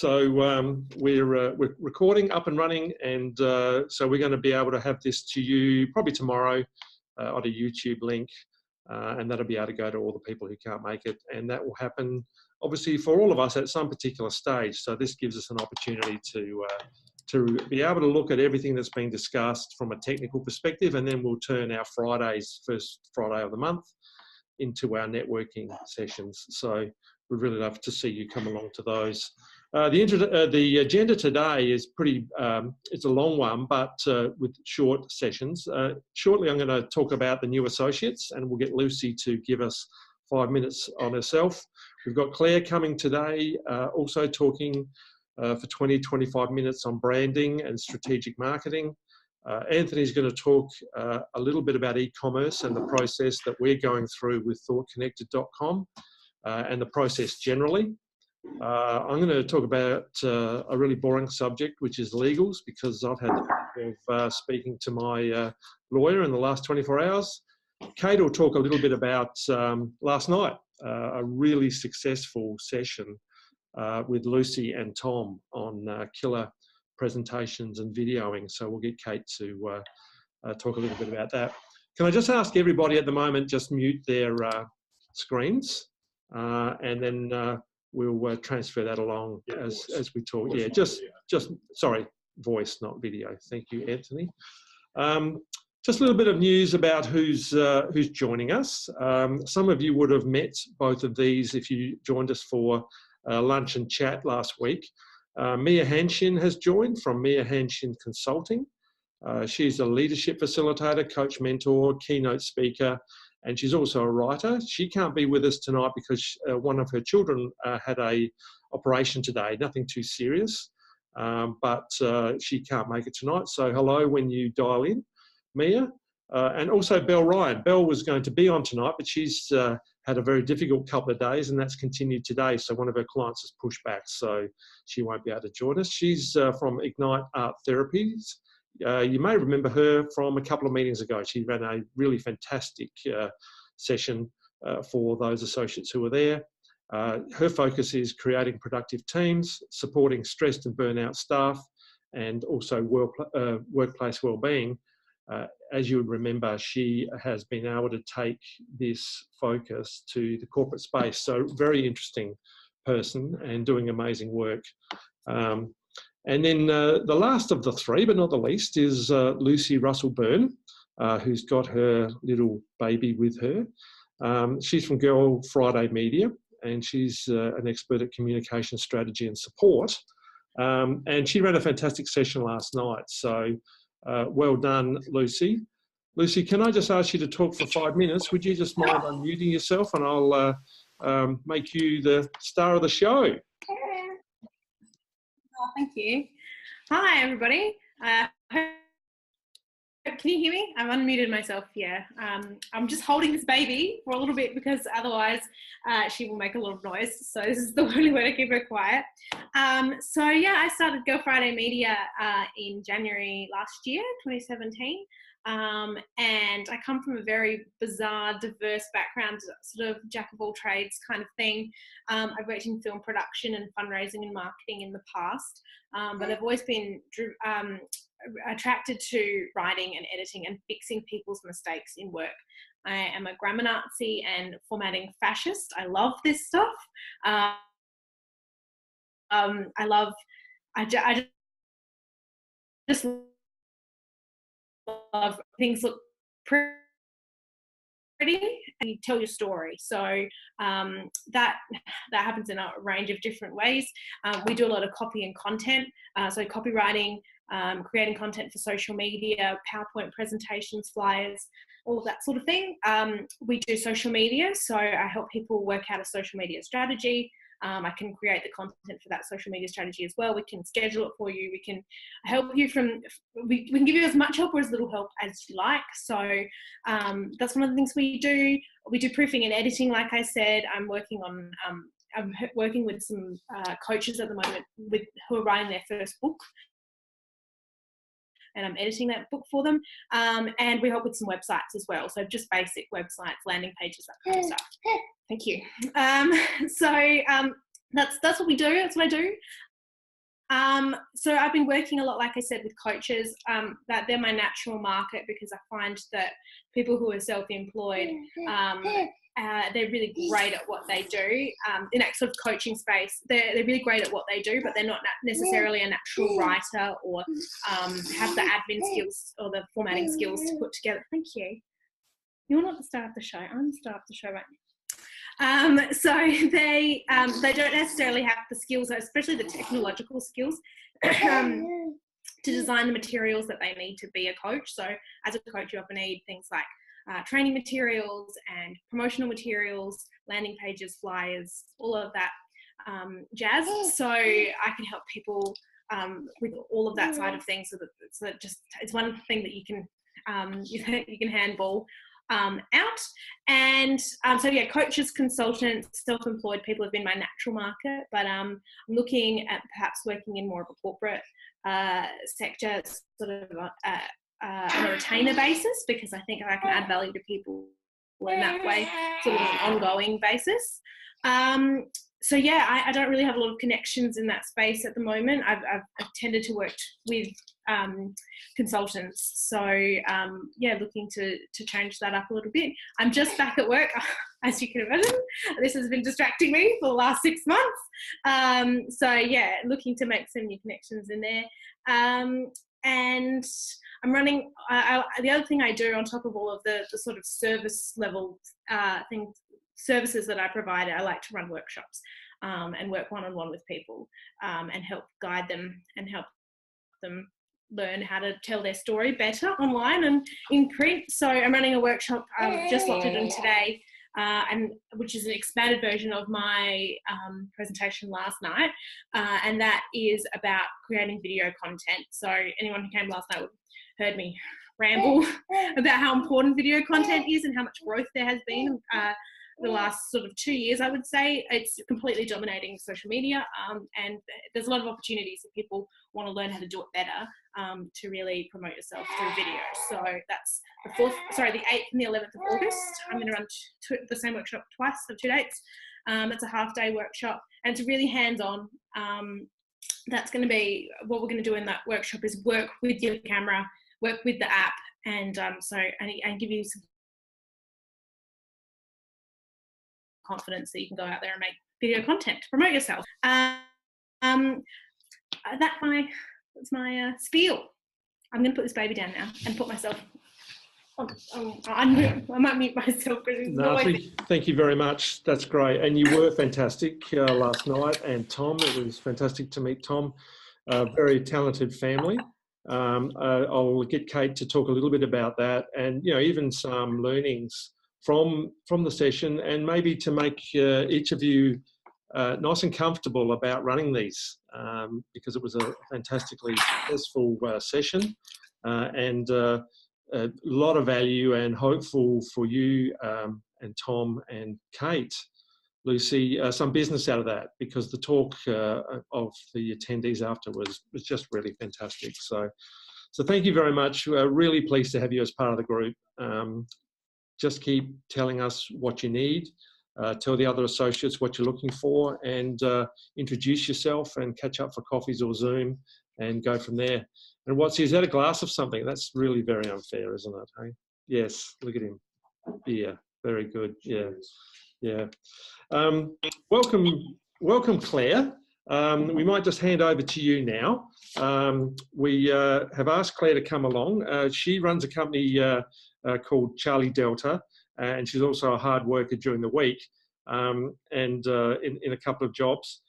We're recording, up and running, and so we're going to be able to have this to you probably tomorrow on a YouTube link, and that'll be able to go to all the people who can't make it, and that will happen obviously for all of us at some particular stage. So this gives us an opportunity to be able to look at everything that's been discussed from a technical perspective, and then we'll turn our Fridays, first Friday of the month, into our networking sessions. So we'd really love to see you come along to those. The agenda today is pretty, it's a long one, but with short sessions. Shortly, I'm going to talk about the new associates, and we'll get Lucy to give us 5 minutes on herself. We've got Claire coming today, also talking for 20-25 minutes on branding and strategic marketing. Anthony's going to talk a little bit about e-commerce and the process that we're going through with ThoughtConnected.com and the process generally. I'm going to talk about a really boring subject, which is legals, because I've had the pleasure of speaking to my lawyer in the last 24 hours. Kate will talk a little bit about last night, a really successful session with Lucy and Tom on killer presentations and videoing. So we'll get Kate to talk a little bit about that. Can I just ask everybody at the moment, just mute their screens, and then we'll transfer that along as we talk. Yeah, just sorry, voice, not video. Thank you, Anthony. Just a little bit of news about who's joining us. Some of you would have met both of these if you joined us for lunch and chat last week. Mia Hanshin has joined from Mia Hanshin Consulting. She's a leadership facilitator, coach, mentor, keynote speaker, and she's also a writer. She can't be with us tonight because one of her children had a operation today, nothing too serious, but she can't make it tonight. So hello when you dial in, Mia. And also Belle Ryan. Belle was going to be on tonight, but she's had a very difficult couple of days, and that's continued today. So one of her clients has pushed back, so she won't be able to join us. She's from Ignite Art Therapies. You may remember her from a couple of meetings ago. She ran a really fantastic session for those associates who were there. Her focus is creating productive teams, supporting stressed and burnout staff, and also workplace wellbeing. As you would remember, she has been able to take this focus to the corporate space. So very interesting person and doing amazing work. And then the last of the three, but not the least, is Lucy Russell-Byrne, who's got her little baby with her. She's from Girl Friday Media, and she's an expert at communication strategy and support. And she ran a fantastic session last night. So well done, Lucy. Lucy, can I just ask you to talk for 5 minutes? Would you just mind unmuting yourself, and I'll make you the star of the show. Oh, thank you. Hi, everybody. Can you hear me? I've unmuted myself. Yeah. I'm just holding this baby for a little bit because otherwise she will make a lot of noise. So this is the only way to keep her quiet. So yeah, I started Girl Friday Media in January last year, 2017. And I come from a very bizarre, diverse background, sort of jack of all trades kind of thing. I've worked in film production and fundraising and marketing in the past, but I've always been attracted to writing and editing and fixing people's mistakes in work. I am a grammar Nazi and formatting fascist. I love this stuff. I just love things look pretty and you tell your story. So that happens in a range of different ways. We do a lot of copy and content, so copywriting, creating content for social media, PowerPoint presentations, flyers, all of that sort of thing. We do social media, so I help people work out a social media strategy. I can create the content for that social media strategy as well. We can schedule it for you. We can help you we can give you as much help or as little help as you like. So that's one of the things we do. We do proofing and editing, like I said. I'm working with some coaches at the moment who are writing their first book. And I'm editing that book for them. And we help with some websites as well. So just basic websites, landing pages, that kind of stuff. Thank you. That's what we do. That's what I do. So I've been working a lot, like I said, with coaches, that they're my natural market, because I find that people who are self-employed, they're really great at what they do. In that sort of coaching space, they're really great at what they do, but they're not necessarily a natural writer, or have the admin skills or the formatting skills to put together. Thank you. You're not the star of the show. I'm the star of the show right now. So they don't necessarily have the skills, especially the technological skills, to design the materials that they need to be a coach. So as a coach, you often need things like training materials and promotional materials, landing pages, flyers, all of that jazz. So I can help people with all of that side of things. So that just, it's one thing that you can handball out. And so yeah, coaches, consultants, self-employed people have been my natural market, but I'm looking at perhaps working in more of a corporate sector, sort of on a retainer basis, because I think I can add value to people in that way, sort of on an ongoing basis. So yeah, I don't really have a lot of connections in that space at the moment. I've tended to work with consultants. So yeah, looking to change that up a little bit. I'm just back at work, as you can imagine. This has been distracting me for the last 6 months. So yeah, looking to make some new connections in there. And I'm running, the other thing I do on top of all of the sort of service level services that I provide, I like to run workshops and work one-on-one with people and help guide them and help them learn how to tell their story better online and in print. So I'm running a workshop, just locked it in today, and which is an expanded version of my presentation last night, and that is about creating video content. So anyone who came last night heard me ramble about how important video content is and how much growth there has been the last sort of 2 years. I would say it's completely dominating social media, and there's a lot of opportunities if people want to learn how to do it better, to really promote yourself through video. So that's the 8th and the 11th of August. I'm going to run the same workshop twice, so 2 dates. It's a half-day workshop, and it's really hands-on. That's going to be what we're going to do in that workshop, is work with your camera, work with the app, and and give you some confidence that you can go out there and make video content to promote yourself. That's my spiel. I'm going to put this baby down now and put myself I might mute myself. No, thank you very much. That's great. And you were fantastic last night. And Tom, it was fantastic to meet Tom. Very talented family. I'll get Kate to talk a little bit about that, and even some learnings from the session, and maybe to make each of you nice and comfortable about running these, because it was a fantastically successful session, and a lot of value, and hopeful for you and Tom and Kate, Lucy, some business out of that, because the talk of the attendees after was just really fantastic. So thank you very much. Really pleased to have you as part of the group. Just keep telling us what you need. Tell the other associates what you're looking for, and introduce yourself and catch up for coffees or Zoom and go from there. And is that a glass of something? That's really very unfair, isn't it? Hey? Yes, look at him. Yeah, very good. Yeah, yeah. Welcome, Claire. We might just hand over to you now. We have asked Claire to come along. She runs a company called Charlie Delta, and she's also a hard worker during the week, and in a couple of jobs.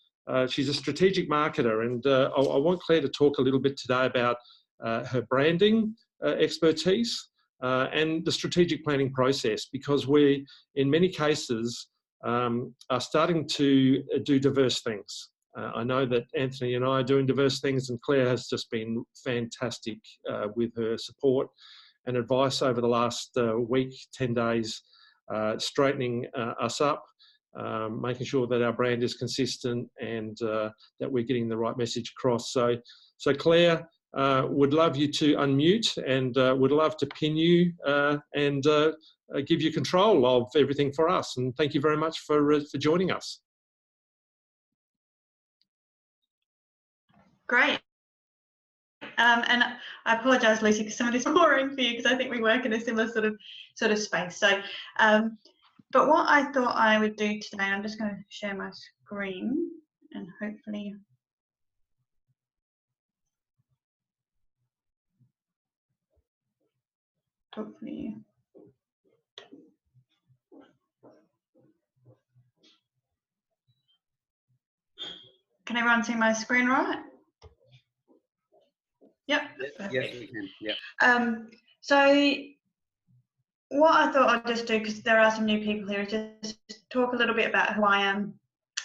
She's a strategic marketer, and I want Claire to talk a little bit today about her branding expertise and the strategic planning process, because we, in many cases, are starting to do diverse things. I know that Anthony and I are doing diverse things, and Claire has just been fantastic with her support and advice over the last week, 10 days, straightening us up, making sure that our brand is consistent, and that we're getting the right message across. So Claire, would love you to unmute, and would love to pin you and give you control of everything for us. And thank you very much for joining us. Great. And I apologise, Lucy, because some of this is boring for you, because I think we work in a similar sort of space. So, but what I thought I would do today, I'm just going to share my screen, and hopefully. Can everyone see my screen right? Yep. Yes, we can. Yeah. So what I thought I'd just do, because there are some new people here, is just talk a little bit about who I am,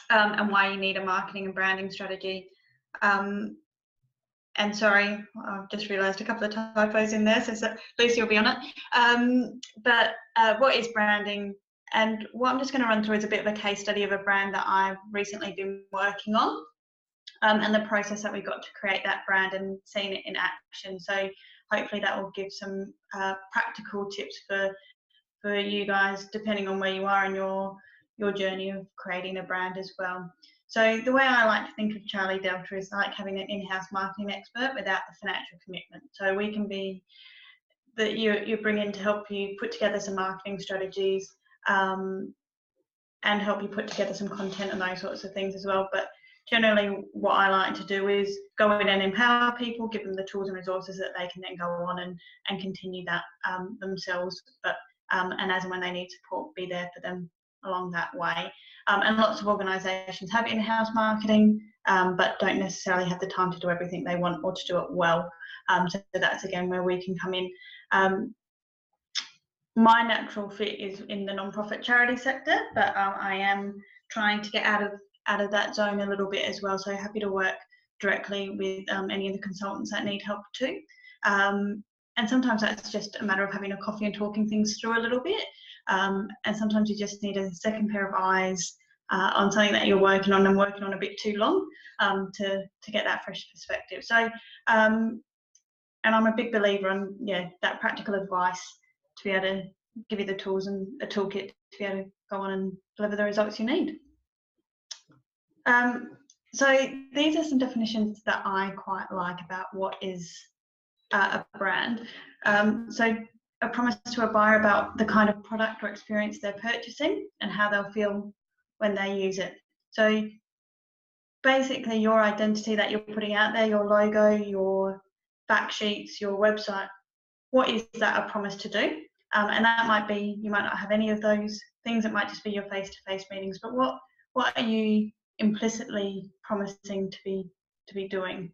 and why you need a marketing and branding strategy. And sorry, I've just realised a couple of typos in there, so Lucy will be on it. But what is branding? And what I'm just going to run through is a bit of a case study of a brand that I've recently been working on, and the process that we got to create that brand and seeing it in action. So hopefully that will give some practical tips for you guys, depending on where you are in your journey of creating a brand as well. So the way I like to think of Charlie Delta is like having an in-house marketing expert without the financial commitment. So we can be that you bring in to help you put together some marketing strategies, and help you put together some content and those sorts of things as well. But generally what I like to do is go in and empower people, give them the tools and resources that they can then go on and continue that themselves. But and as and when they need support, be there for them along that way. And lots of organisations have in-house marketing, but don't necessarily have the time to do everything they want or to do it well. So that's again where we can come in. My natural fit is in the non-profit charity sector, but I am trying to get out of that zone a little bit as well. So happy to work directly with any of the consultants that need help too. And sometimes that's just a matter of having a coffee and talking things through a little bit. And sometimes you just need a second pair of eyes on something that you're working on and working on a bit too long, to get that fresh perspective. So, and I'm a big believer in that practical advice to be able to give you the tools and a toolkit to be able to go on and deliver the results you need. So these are some definitions that I quite like about what is a brand. So a promise to a buyer about the kind of product or experience they're purchasing and how they'll feel when they use it. So basically your identity that you're putting out there, your logo, your fact sheets, your website, what is that a promise to do? And that might be, you might not have any of those things, it might just be your face-to-face meetings, but what are you implicitly promising to be doing?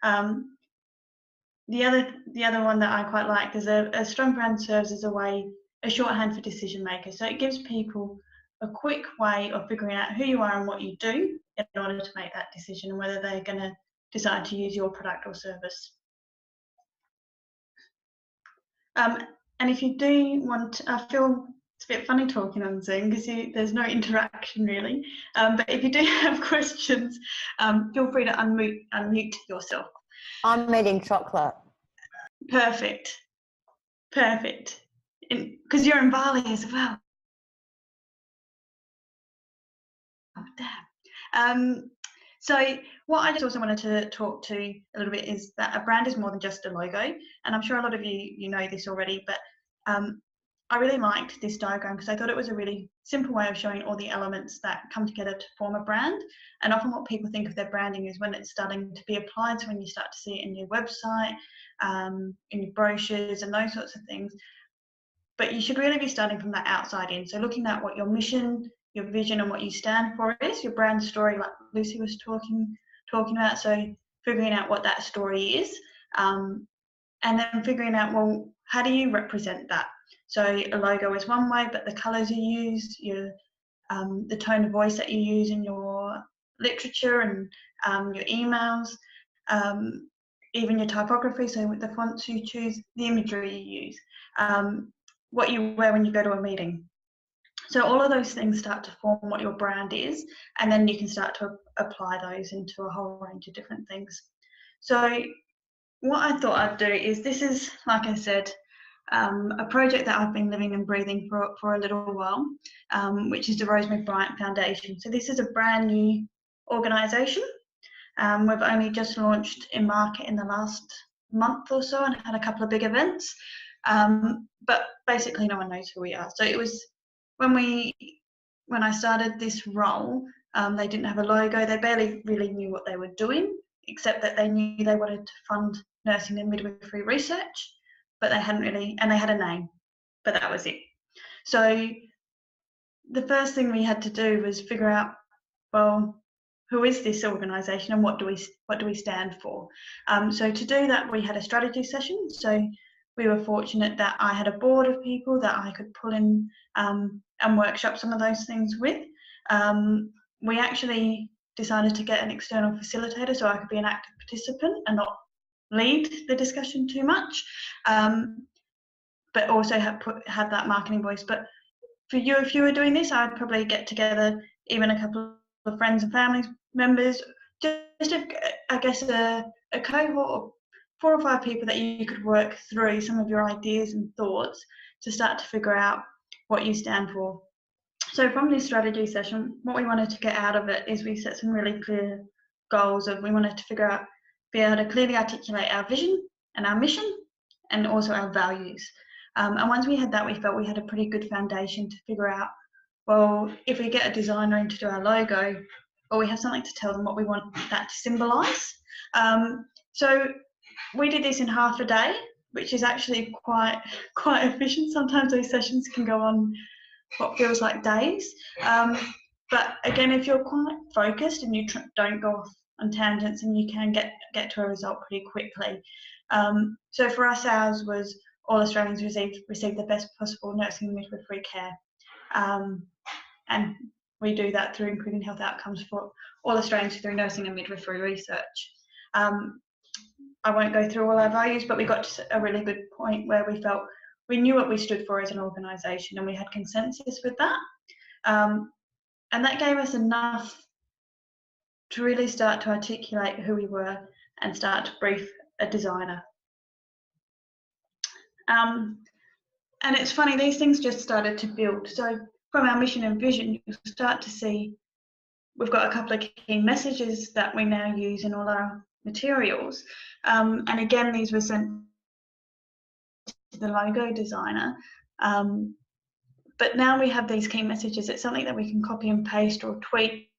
The other one that I quite like is a strong brand serves as a shorthand for decision makers. So it gives people a quick way of figuring out who you are and what you do in order to make that decision and whether they're going to decide to use your product or service. And if you do want, I feel it's a bit funny talking on Zoom because there's no interaction really. But if you do have questions, feel free to unmute yourself. I'm eating chocolate. Perfect. Because you're in Bali as well. Oh, damn. So what I just also wanted to talk to a little bit is that a brand is more than just a logo. And I'm sure a lot of you know this already, but I really liked this diagram because I thought it was a really simple way of showing all the elements that come together to form a brand. And often what people think of their branding is when it's starting to be applied, so when you start to see it in your website, in your brochures and those sorts of things. But you should really be starting from that outside in. So looking at what your mission, your vision and what you stand for is, your brand story, like Lucy was talking about. So figuring out what that story is, and then figuring out, well, how do you represent that? So a logo is one way, but the colours you use, the tone of voice that you use in your literature and your emails, even your typography, so with the fonts you choose, the imagery you use, what you wear when you go to a meeting. So all of those things start to form what your brand is, and then you can start to apply those into a whole range of different things. So what I thought I'd do is, this is, like I said, a project that I've been living and breathing for a little while, which is the Rosemary Bryant Foundation. So this is a brand new organisation. We've only just launched in market in the last month or so and had a couple of big events. But basically no one knows who we are. So it was when I started this role, they didn't have a logo. They barely really knew what they were doing, except that they knew they wanted to fund nursing and midwifery research, but they hadn't really, and they had a name, but that was it. So the first thing we had to do was figure out, well, who is this organisation and what do we stand for? So to do that, we had a strategy session. So we were fortunate that I had a board of people that I could pull in and workshop some of those things with. We actually decided to get an external facilitator so I could be an active participant and not lead the discussion too much, but also have that marketing voice. But for you, if you were doing this, I'd probably get together even a couple of friends and family members, just I guess a cohort of 4 or 5 people that you could work through some of your ideas and thoughts to start to figure out what you stand for. So from this strategy session, what we wanted to get out of it is we set some really clear goals of we wanted to figure out, be able to clearly articulate our vision and our mission and also our values. And once we had that, we felt we had a pretty good foundation to figure out, well, if we get a designer in to do our logo, or we have something to tell them what we want that to symbolise. So we did this in half a day, which is actually quite efficient. Sometimes those sessions can go on what feels like days. But again, if you're quite focused and you don't go off on tangents, and you can get to a result pretty quickly. So for us, ours was all Australians receive the best possible nursing and midwifery care. And we do that through improving health outcomes for all Australians through nursing and midwifery research. I won't go through all our values, but we got to a really good point where we felt we knew what we stood for as an organisation and we had consensus with that. And that gave us enough to really start to articulate who we were and start to brief a designer. And it's funny, these things just started to build. So from our mission and vision, you'll start to see we've got a couple of key messages that we now use in all our materials. And again, these were sent to the logo designer. But now we have these key messages. It's something that we can copy and paste or tweak.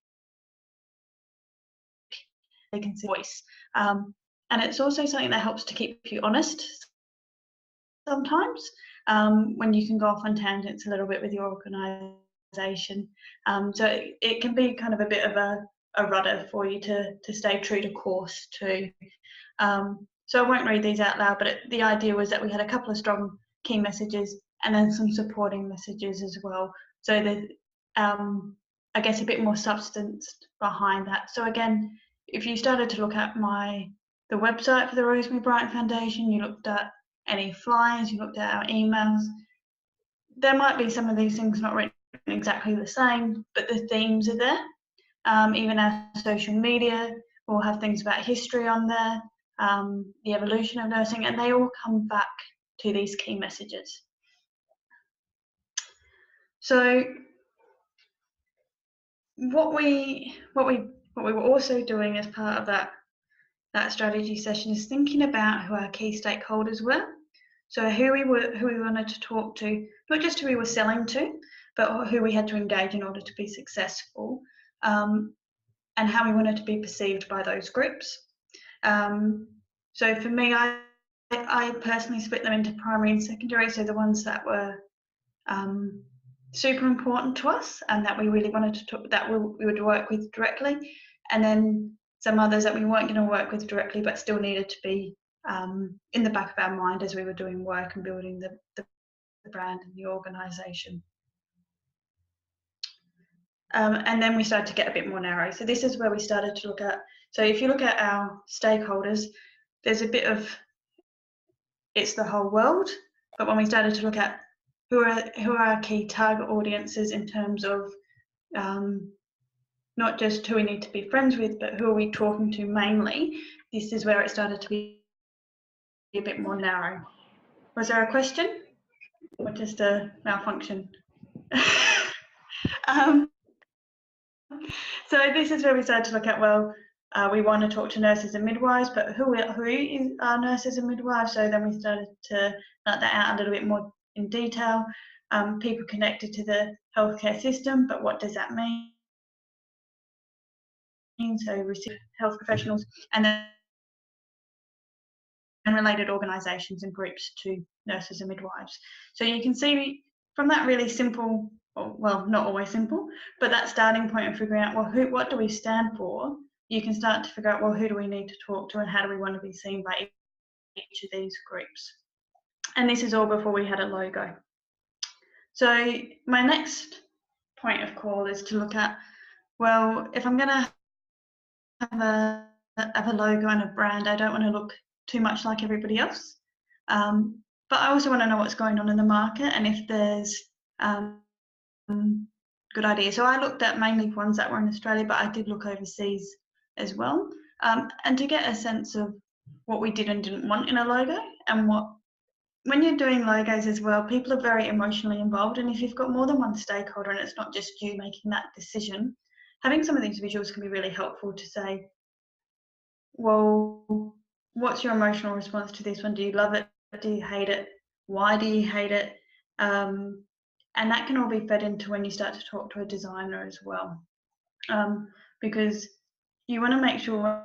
They can see voice. And it's also something that helps to keep you honest sometimes, when you can go off on tangents a little bit with your organisation. So it can be kind of a bit of a rudder for you to stay true to course too. So I won't read these out loud, but the idea was that we had a couple of strong key messages and then some supporting messages as well. So that I guess a bit more substance behind that. So again, if you started to look at the website for the Rosemary Bryant Foundation, you looked at any flyers, you looked at our emails, there might be some of these things not written exactly the same, but the themes are there. Even our social media will have things about history on there, the evolution of nursing, and they all come back to these key messages. So what we were also doing as part of that strategy session is thinking about who our key stakeholders were. So who we wanted to talk to, not just who we were selling to, but who we had to engage in order to be successful, and how we wanted to be perceived by those groups. So for me, I personally split them into primary and secondary. So the ones that were super important to us and that we really wanted to talk, that we would work with directly, and then some others that we weren't going to work with directly but still needed to be in the back of our mind as we were doing work and building the brand and the organisation. And then we started to get a bit more narrow. So this is where we started to look at, so if you look at our stakeholders, there's a bit of, it's the whole world, but when we started to look at who are our key target audiences in terms of not just who we need to be friends with, but who are we talking to mainly, this is where it started to be a bit more narrow. Was there a question or just a malfunction? So this is where we started to look at, well, We want to talk to nurses and midwives, but who are nurses and midwives? So then we started to nut that out a little bit more in detail. People connected to the healthcare system, but what does that mean? So health professionals, and then related organisations and groups to nurses and midwives. So you can see from that really simple, well, not always simple, but that starting point of figuring out, well, what do we stand for? You can start to figure out, well, who do we need to talk to and how do we want to be seen by each of these groups? And this is all before we had a logo. So my next point of call is to look at, well, if I'm going to have a logo and a brand, I don't want to look too much like everybody else. But I also want to know what's going on in the market and if there's good ideas. So I looked at mainly ones that were in Australia, but I did look overseas as well. And to get a sense of what we did and didn't want in a logo, and when you're doing logos as well, people are very emotionally involved. And if you've got more than one stakeholder and it's not just you making that decision, having some of these visuals can be really helpful to say, well, what's your emotional response to this one? Do you love it? Do you hate it? Why do you hate it? And that can all be fed into when you start to talk to a designer as well. Because you want to make sure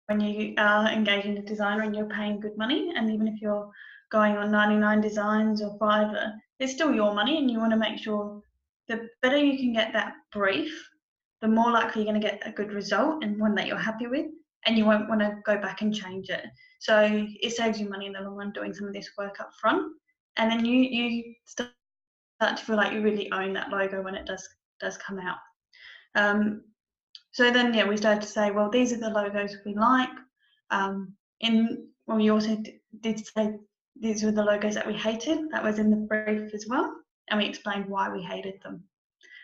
when you are engaging a designer and you're paying good money, and even if you're going on 99 Designs or Fiverr, it's still your money, and you want to make sure the better you can get that brief, the more likely you're going to get a good result and one that you're happy with, and you won't want to go back and change it. So it saves you money in the long run doing some of this work up front, and then you start to feel like you really own that logo when it does come out. So then, yeah, we started to say, well, these are the logos we like. We also did say these were the logos that we hated. That was in the brief as well, and we explained why we hated them.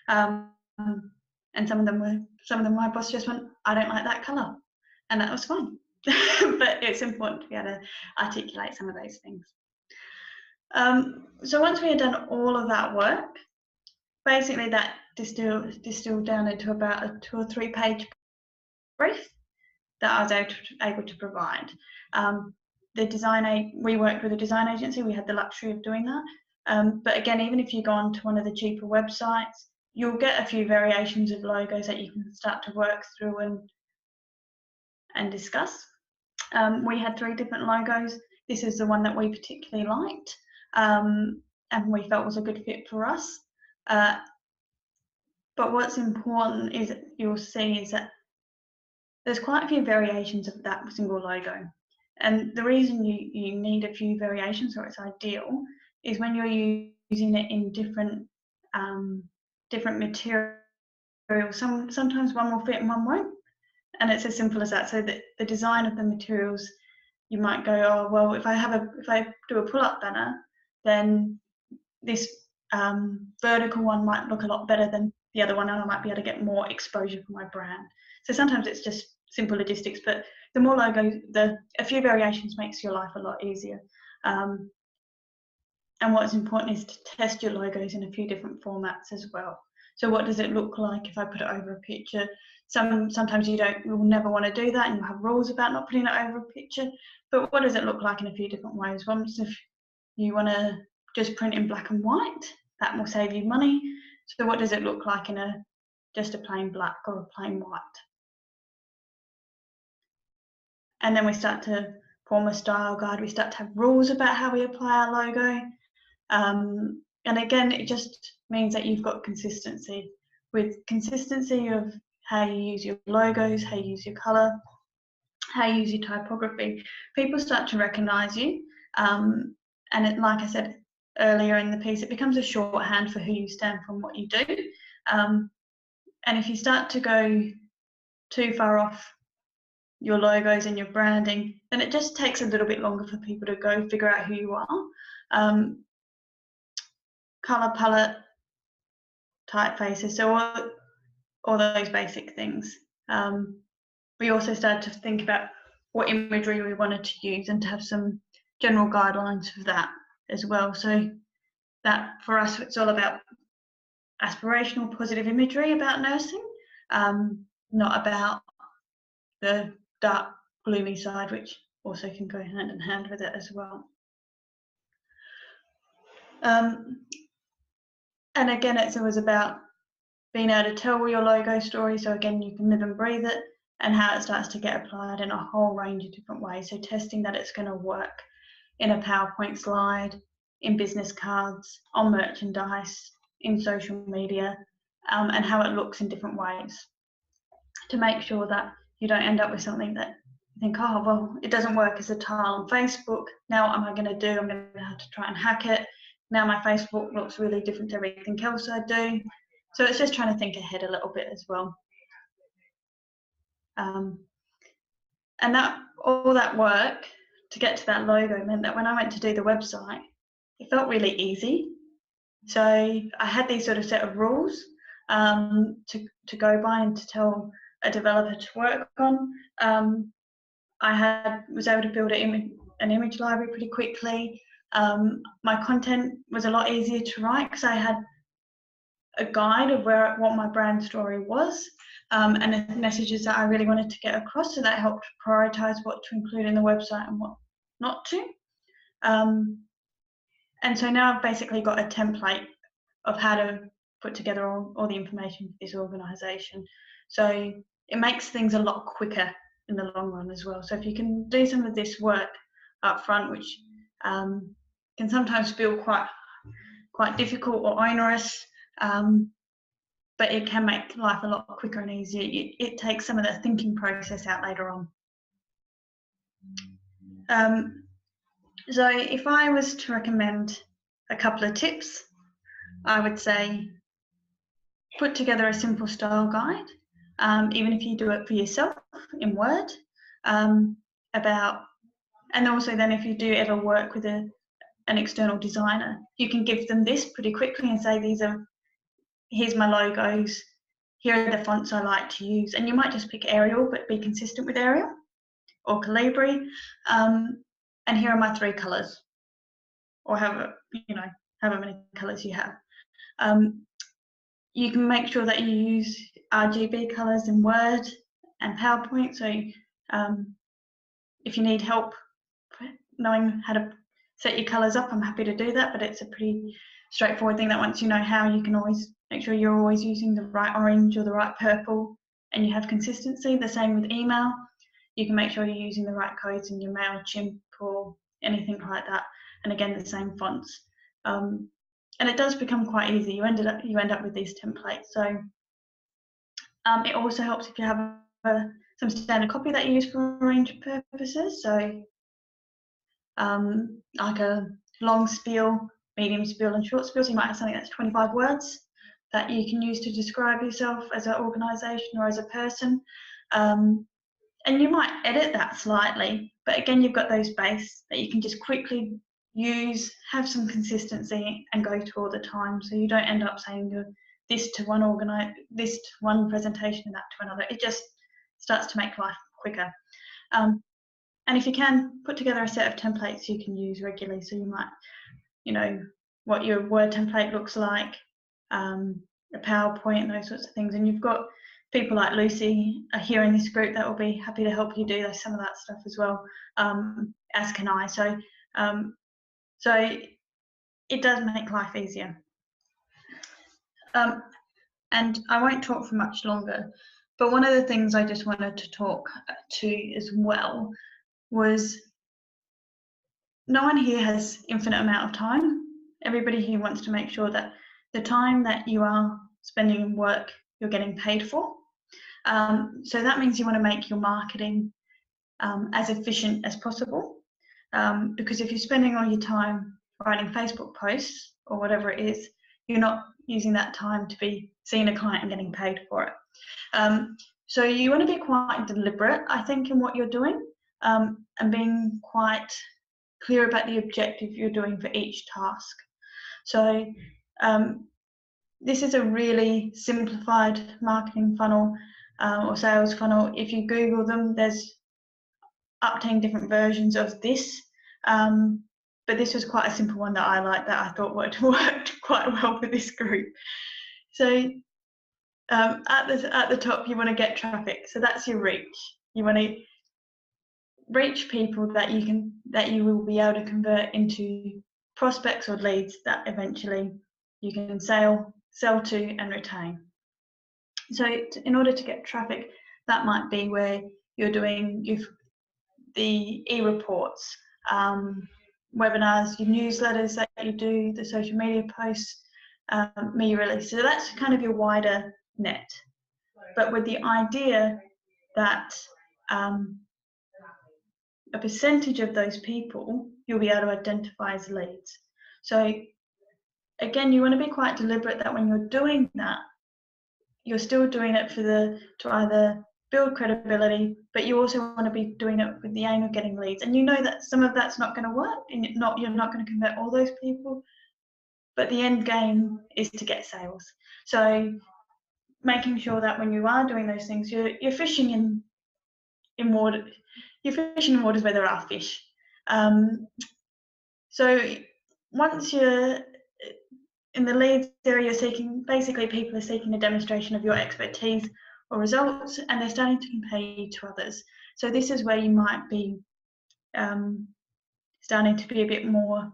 And some of them my boss just went, I don't like that colour, and that was fine. But it's important to be able to articulate some of those things. So once we had done all of that work, basically that distilled down into about a 2 or 3 page brief that I was able to provide. We worked with a design agency. We had the luxury of doing that. But again, even if you go on to one of the cheaper websites, you'll get a few variations of logos that you can start to work through and discuss. We had 3 different logos. This is the one that we particularly liked, and we felt was a good fit for us. But what's important is you'll see is that there's quite a few variations of that single logo. And the reason you need a few variations, or it's ideal, is when you're using it in different materials. Sometimes one will fit and one won't. And it's as simple as that. So the design of the materials, you might go, oh, well, if I do a pull-up banner, then this vertical one might look a lot better than the other one, and I might be able to get more exposure for my brand. So sometimes it's just simple logistics, but the more logos, a few variations makes your life a lot easier. And what's important is to test your logos in a few different formats as well. So what does it look like if I put it over a picture? Sometimes you'll never want to do that, and you'll have rules about not putting it over a picture. But what does it look like in a few different ways? Once, if you want to just print in black and white, that will save you money. So what does it look like in just a plain black or a plain white? And then we start to form a style guide. We start to have rules about how we apply our logo. And again, it just means that you've got consistency. With consistency of how you use your logos, how you use your colour, how you use your typography, people start to recognise you. And like I said earlier in the piece, it becomes a shorthand for who you stand for and what you do. And if you start to go too far off your logos and your branding, then it just takes a little bit longer for people to go figure out who you are. Colour palette, typefaces, so all those basic things. We also started to think about what imagery we wanted to use and to have some general guidelines for that as well. So that for us, it's all about aspirational, positive imagery about nursing, not about the dark, gloomy side, which also can go hand in hand with it as well. And again, it's always about being able to tell your logo story. So again, you can live and breathe it, and how it starts to get applied in a whole range of different ways. So testing that it's going to work in a PowerPoint slide, in business cards, on merchandise, in social media, and how it looks in different ways, to make sure that you don't end up with something that you think, oh, well, it doesn't work as a tile on Facebook. Now what am I going to do? I'm going to have to try and hack it. Now my Facebook looks really different to everything else I do. So it's just trying to think ahead a little bit as well. And that all that work to get to that logo meant that when I went to do the website, it felt really easy. So I had these sort of set of rules to go by and to tell a developer to work on. I was able to build an image library pretty quickly. My content was a lot easier to write because I had a guide of what my brand story was, and the messages that I really wanted to get across. So that helped prioritize what to include in the website and what not to. And so now I've basically got a template of how to put together all the information for this organization. So it makes things a lot quicker in the long run as well. So if you can do some of this work up front, which can sometimes feel quite difficult or onerous, but it can make life a lot quicker and easier. It takes some of the thinking process out later on. So if I was to recommend a couple of tips, I would say put together a simple style guide, even if you do it for yourself in Word, and also then if you do ever work with an external designer, you can give them this pretty quickly and say, here's my logos, here are the fonts I like to use. And you might just pick Arial, but be consistent with Arial or Calibri. And here are my 3 colors, or however many colors you have. You can make sure that you use RGB colors in Word and PowerPoint. So if you need help knowing how to set your colors up, I'm happy to do that, but it's a pretty straightforward thing that once you know how, you can always make sure you're always using the right orange or the right purple, and you have consistency. The same with email. You can make sure you're using the right codes in your MailChimp or anything like that. And again, the same fonts. And it does become quite easy. You end up with these templates. So it also helps if you have some standard copy that you use for a range of purposes. So like a long spiel, medium spiel, and short spiel. So you might have something that's 25 words that you can use to describe yourself as an organisation or as a person. And you might edit that slightly, but again, you've got those base that you can just quickly use, have some consistency, and go to all the time. So you don't end up saying this to one presentation and that to another. It just starts to make life quicker. And if you can, put together a set of templates you can use regularly. So you might, what your Word template looks like, a PowerPoint, and those sorts of things. And you've got people like Lucy here in this group that will be happy to help you do some of that stuff as well, as can I. So it does make life easier. And I won't talk for much longer, but one of the things I just wanted to talk to as well was, no one here has infinite amount of time. Everybody here wants to make sure that the time that you are spending in work, you're getting paid for. So that means you want to make your marketing as efficient as possible, because if you're spending all your time writing Facebook posts or whatever it is, you're not using that time to be seeing a client and getting paid for it. So you want to be quite deliberate, I think, in what you're doing, and being quite clear about the objective you're doing for each task. So this is a really simplified marketing funnel or sales funnel. If you Google them, there's up to 10 different versions of this, but this was quite a simple one that I liked, that I thought worked quite well for this group. So at the top, you want to get traffic, so that's your reach. You want to reach people that you will be able to convert into prospects or leads that eventually you can sell to and retain. So in order to get traffic, that might be where you're doing the e-reports, webinars, your newsletters that you do, the social media posts, media release. So that's kind of your wider net. But with the idea that a percentage of those people you'll be able to identify as leads. So again, you want to be quite deliberate that when you're doing that, you're still doing it to either build credibility, but you also want to be doing it with the aim of getting leads. And you know that some of that's not going to work, and you're not going to convert all those people, but the end game is to get sales. So making sure that when you are doing those things, you're fishing in water. You're fishing in waters where there are fish. So once you're in the leads area, you're seeking, basically people are seeking a demonstration of your expertise or results, and they're starting to compare you to others. So this is where you might be starting to be a bit more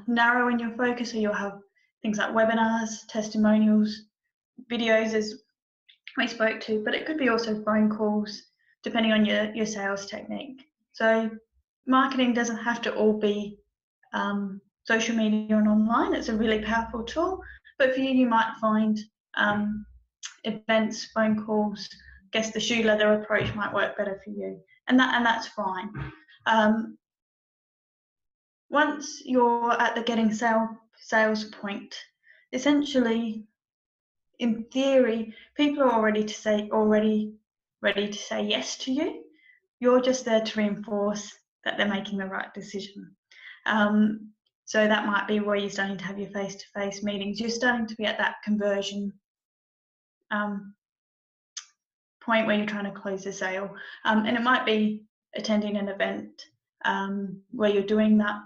narrow in your focus. So you'll have things like webinars, testimonials, videos as we spoke to, but it could be also phone calls, depending on your sales technique. So marketing doesn't have to all be social media and online. It's a really powerful tool, but for you might find events, phone calls, I guess the shoe leather approach might work better for you, and that's fine. Once you're at the getting sales point, essentially, in theory, people are already ready to say yes to you. You're just there to reinforce that they're making the right decision. So that might be where you're starting to have your face-to-face meetings. You're starting to be at that conversion point where you're trying to close the sale. And it might be attending an event where you're doing that.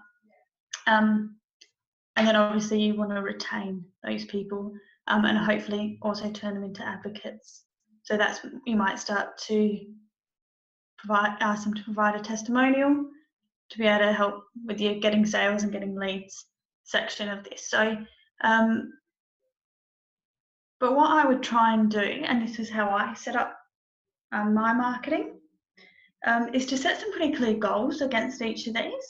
And then obviously you want to retain those people and hopefully also turn them into advocates. So that's, you might start to ask them to provide a testimonial to be able to help with your getting sales and getting leads section of this. So, but what I would try and do, and this is how I set up my marketing, is to set some pretty clear goals against each of these.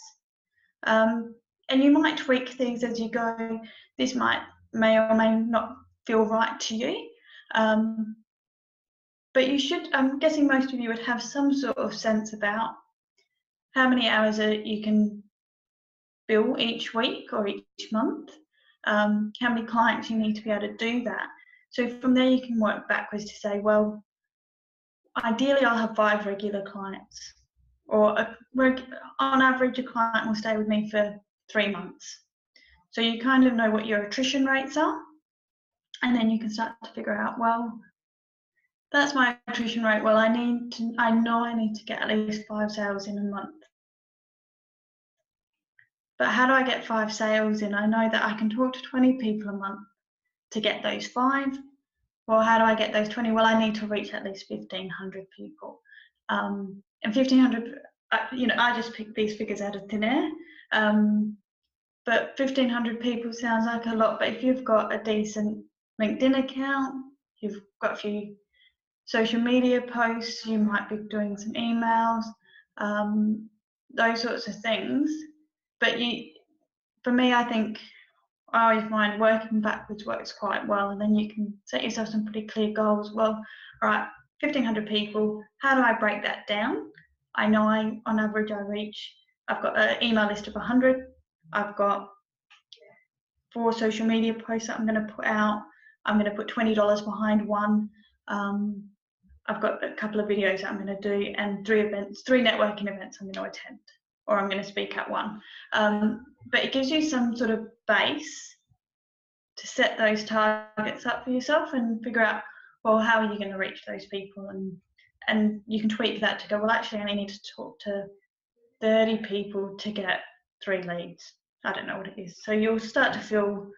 And you might tweak things as you go. This may or may not feel right to you. But you should, I'm guessing most of you would have some sort of sense about how many hours you can bill each week or each month, how many clients you need to be able to do that. So from there you can work backwards to say, well, ideally I'll have 5 regular clients, or on average a client will stay with me for 3 months. So you kind of know what your attrition rates are, and then you can start to figure out, well, that's my attrition rate. Well, I know I need to get at least 5 sales in a month. But how do I get 5 sales in? I know that I can talk to 20 people a month to get those 5. Well, how do I get those 20? Well, I need to reach at least 1,500 people. And 1,500, I just picked these figures out of thin air. But 1,500 people sounds like a lot, but if you've got a decent LinkedIn account, you've got a few social media posts, you might be doing some emails, those sorts of things. But for me, I think I always find working backwards works quite well, and then you can set yourself some pretty clear goals. Well, all right, 1,500 people, how do I break that down? I know on average I've got an email list of 100, I've got 4 social media posts that I'm going to put out, I'm going to put $20 behind one, I've got a couple of videos that I'm going to do, and 3 networking events I'm going to attend, or I'm going to speak at one. But it gives you some sort of base to set those targets up for yourself and figure out, well, how are you going to reach those people? And you can tweak that to go, well, actually, I only need to talk to 30 people to get 3 leads. I don't know what it is. So you'll start to feel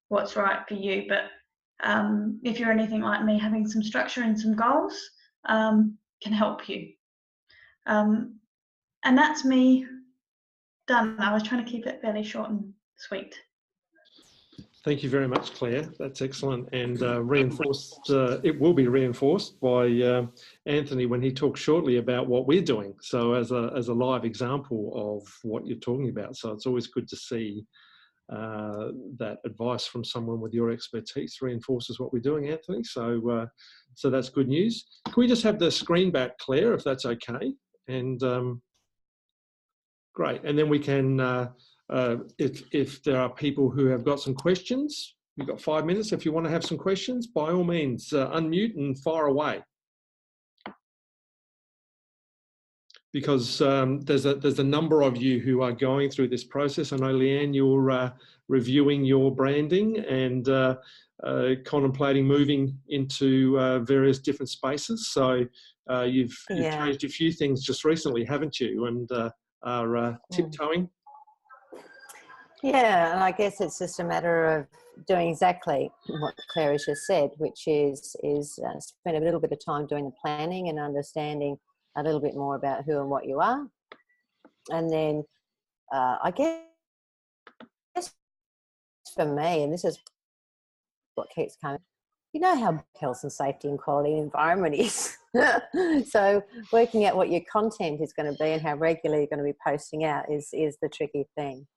what's right for you. But if you're anything like me, having some structure and some goals can can help you. And that's me done. I was trying to keep it fairly short and sweet. Thank you very much, Claire. That's excellent, and reinforced. It will be reinforced by Anthony when he talks shortly about what we're doing. So as a live example of what you're talking about. So it's always good to see that advice from someone with your expertise reinforces what we're doing, Anthony. So so that's good news. Can we just have the screen back, Claire, if that's okay? And great. And then we can. If there are people who have got some questions, you've got 5 minutes. If you want to have some questions, by all means, unmute and fire away. Because there's a number of you who are going through this process. I know, Leanne, you're reviewing your branding and contemplating moving into various different spaces. So you've changed a few things just recently, haven't you? And are tiptoeing. Yeah, and I guess it's just a matter of doing exactly what Claire has just said, which is spend a little bit of time doing the planning and understanding a little bit more about who and what you are. And then I guess for me, and this is what keeps coming, you know how health and safety and quality and environment is. So working out what your content is going to be and how regularly you're going to be posting out is the tricky thing.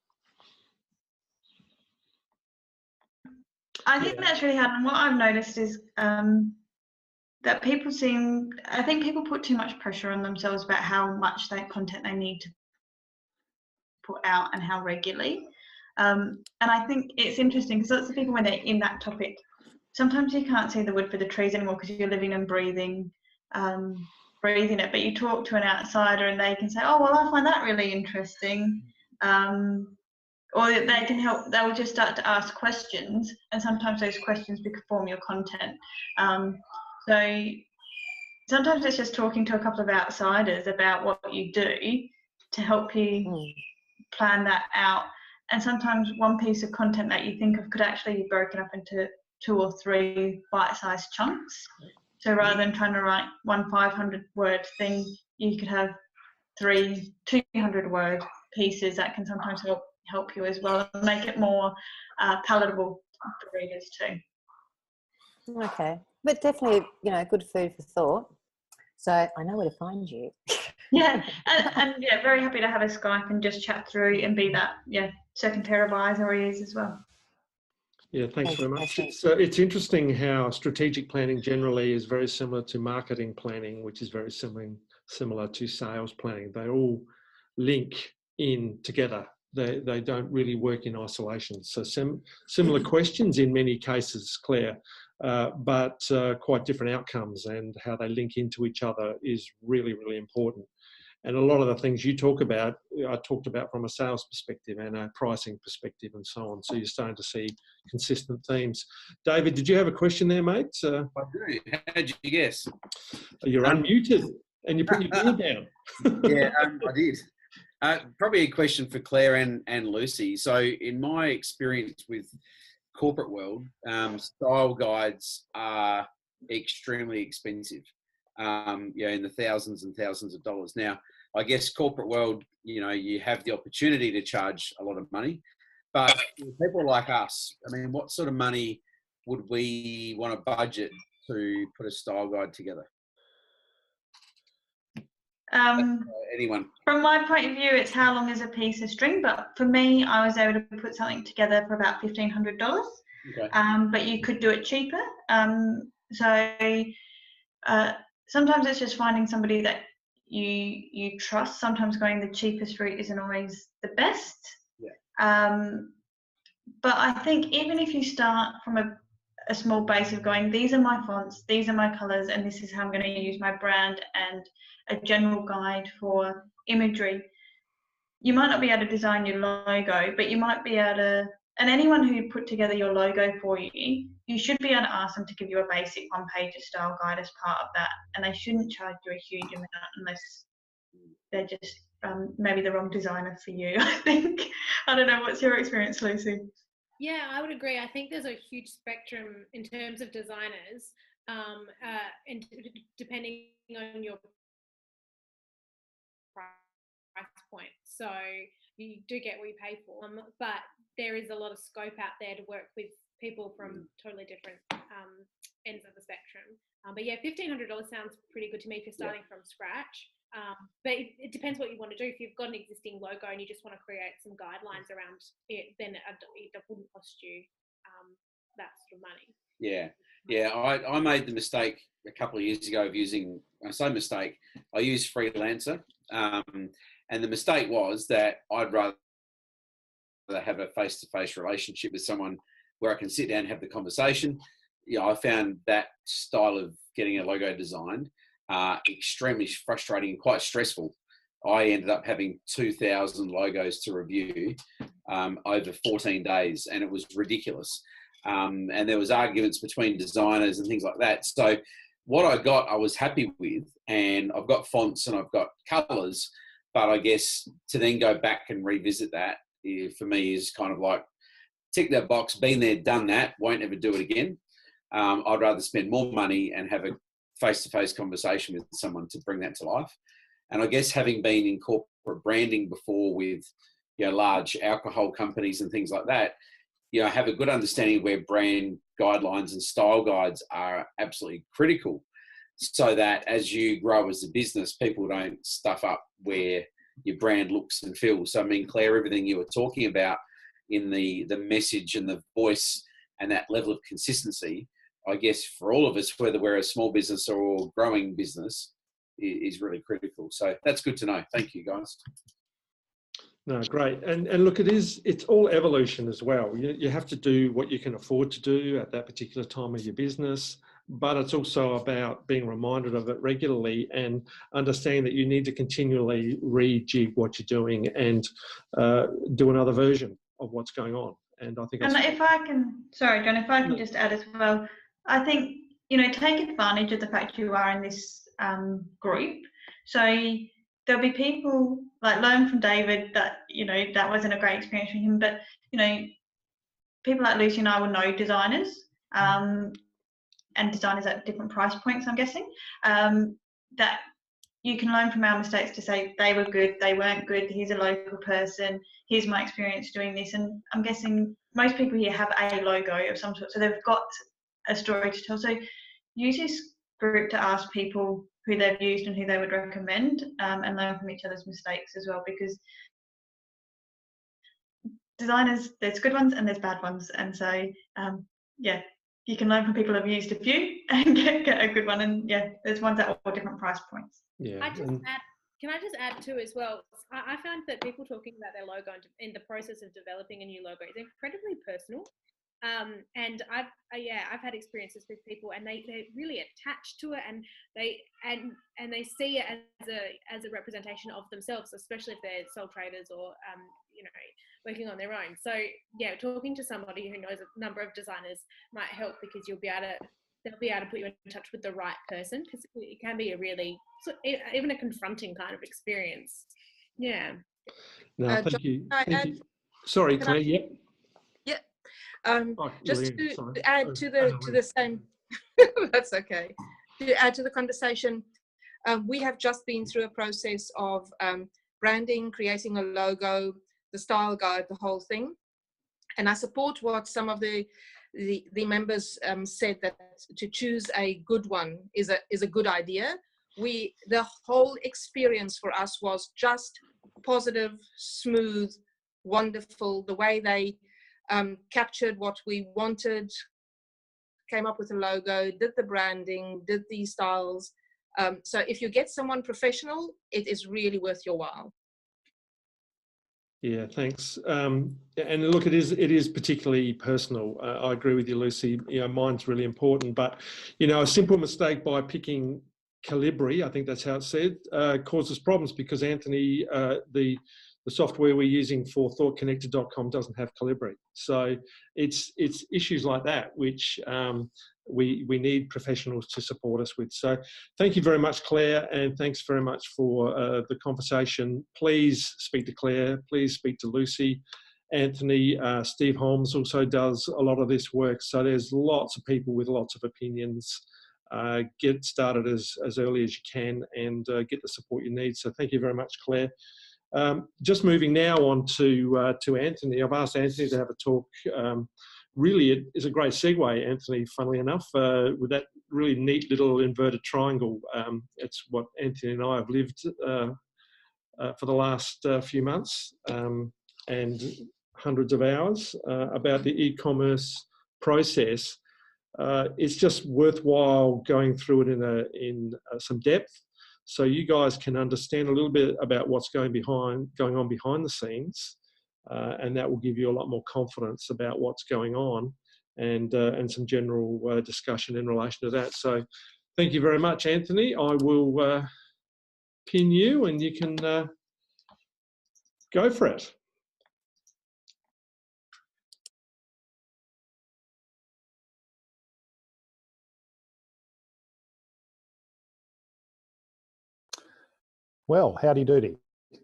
I think that's really hard. And what I've noticed is that I think people put too much pressure on themselves about how much content they need to put out and how regularly. And I think it's interesting because lots of people, when they're in that topic, sometimes you can't see the wood for the trees anymore because you're living and breathing it. But you talk to an outsider and they can say, oh, well, I find that really interesting. Or they can help, they'll just start to ask questions, and sometimes those questions form your content. So sometimes it's just talking to a couple of outsiders about what you do to help you plan that out. And sometimes one piece of content that you think of could actually be broken up into 2 or 3 bite-sized chunks. So rather than trying to write one 500-word thing, you could have 3 200-word pieces that can sometimes help you as well and make it more palatable for readers too. Okay, but definitely, good food for thought. So I know where to find you. Yeah, and yeah, very happy to have a Skype and just chat through and be that second pair of eyes or ears as well. Yeah, thanks very much. It's interesting how strategic planning generally is very similar to marketing planning, which is very similar to sales planning. They all link in together. They don't really work in isolation. So similar questions in many cases, Claire, but quite different outcomes, and how they link into each other is really, really important. And a lot of the things you talk about, I talked about from a sales perspective and a pricing perspective and so on. So you're starting to see consistent themes. David, did you have a question there, mate? I do. How'd you guess? You're unmuted and you put your beard down. Yeah, I did. Probably a question for Claire and Lucy. So in my experience with corporate world, style guides are extremely expensive. In the thousands and thousands of dollars. Now, I guess corporate world, you have the opportunity to charge a lot of money, but for people like us, I mean, what sort of money would we want to budget to put a style guide together? Anyone? From my point of view, it's how long is a piece of string, but for me, I was able to put something together for about $1,500. Okay. But you could do it cheaper. Sometimes it's just finding somebody that you trust. Sometimes going the cheapest route isn't always the best. Yeah. But I think even if you start from a small base of going, these are my fonts, these are my colors, and this is how I'm going to use my brand and a general guide for imagery, you might not be able to design your logo, but you might be able to, and anyone who put together your logo for you, you should be able to ask them to give you a basic one-page style guide as part of that, and they shouldn't charge you a huge amount unless they're just maybe the wrong designer for you, I think. I don't know, what's your experience, Lucy? Yeah, I would agree. I think there's a huge spectrum in terms of designers, and depending on your point. So you do get what you pay for. But there is a lot of scope out there to work with people from totally different ends of the spectrum. But yeah, $1,500 sounds pretty good to me if you're starting from scratch. But it depends what you want to do. If you've got an existing logo and you just want to create some guidelines around it, then it wouldn't cost you that sort of money. Yeah. I made the mistake a couple of years ago of using, I say mistake, I used Freelancer. And the mistake was that I'd rather have a face-to-face relationship with someone where I can sit down and have the conversation. I found that style of getting a logo designed extremely frustrating and quite stressful. I ended up having 2,000 logos to review over 14 days, and it was ridiculous. And there was arguments between designers and things like that. So what I got, I was happy with, and I've got fonts and I've got colours, but I guess to then go back and revisit that for me is kind of like tick that box, been there, done that, won't ever do it again. I'd rather spend more money and have a face-to-face conversation with someone to bring that to life. And I guess having been in corporate branding before with, large alcohol companies and things like that, I have a good understanding of where brand guidelines and style guides are absolutely critical, so that as you grow as a business, people don't stuff up where your brand looks and feels. So, I mean, Claire, everything you were talking about in the message and the voice and that level of consistency, I guess for all of us, whether we're a small business or a growing business, is really critical. So that's good to know. Thank you, guys. No, great. And look, it's all evolution as well. You have to do what you can afford to do at that particular time of your business, but it's also about being reminded of it regularly and understanding that you need to continually rejig what you're doing and do another version of what's going on. And I think and if I can, sorry, John, if I can just add as well, I think, take advantage of the fact you are in this group. So there'll be people, like learn from David that, that wasn't a great experience for him, but, people like Lucy and I will know designers and designers at different price points, I'm guessing, that you can learn from our mistakes to say they were good, they weren't good, here's a local person, here's my experience doing this. And I'm guessing most people here have a logo of some sort, so they've got a story to tell. So use this group to ask people who they've used and who they would recommend, and learn from each other's mistakes as well, because designers, there's good ones and there's bad ones. And so, you can learn from people who've used a few and get a good one. And there's ones at all different price points. Yeah. Can I just add too as well? I found that people talking about their logo in the process of developing a new logo is incredibly personal. And I've had experiences with people, and they're really attached to it, and they see it as a representation of themselves, especially if they're sole traders or working on their own. So talking to somebody who knows a number of designers might help, because they'll be able to put you in touch with the right person, because it can be a really, even a confronting kind of experience. Yeah. No, thank you. Sorry, Claire. Yep. Just to add to the same, that's okay. To add to the conversation, we have just been through a process of branding, creating a logo, the style guide, the whole thing. And I support what some of the members said, that to choose a good one is a good idea. The whole experience for us was just positive, smooth, wonderful. The way they captured what we wanted, came up with a logo, did the branding, did these styles. So if you get someone professional, it is really worth your while. Yeah, thanks. And look, it is particularly personal. I agree with you, Lucy. Mine's really important, but a simple mistake by picking Calibri, I think that's how it's said, causes problems, because Anthony, the software we're using for ThoughtConnected.com doesn't have Calibri. So it's issues like that which we need professionals to support us with. So thank you very much, Claire, and thanks very much for the conversation. Please speak to Claire. Please speak to Lucy. Anthony, Steve Holmes also does a lot of this work. So there's lots of people with lots of opinions. Get started as early as you can and get the support you need. So thank you very much, Claire. Just moving now on to Anthony. I've asked Anthony to have a talk. Really, it is a great segue, Anthony, funnily enough, with that really neat little inverted triangle. It's what Anthony and I have lived for the last few months, and hundreds of hours about the e-commerce process. It's just worthwhile going through it in some depth, so you guys can understand a little bit about what's going on behind the scenes, and that will give you a lot more confidence about what's going on, and some general discussion in relation to that. So, thank you very much, Anthony. I will pin you, and you can go for it. Well, howdy doody.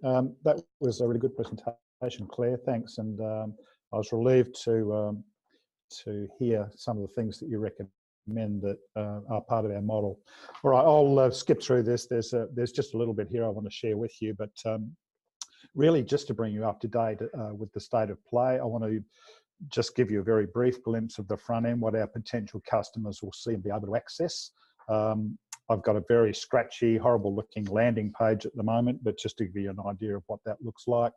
That was a really good presentation, Claire. Thanks, and I was relieved to hear some of the things that you recommend that are part of our model. All right, I'll skip through this. There's just a little bit here I want to share with you, but really just to bring you up to date with the state of play, I want to just give you a very brief glimpse of the front end, what our potential customers will see and be able to access. I've got a very scratchy, horrible looking landing page at the moment, but just to give you an idea of what that looks like.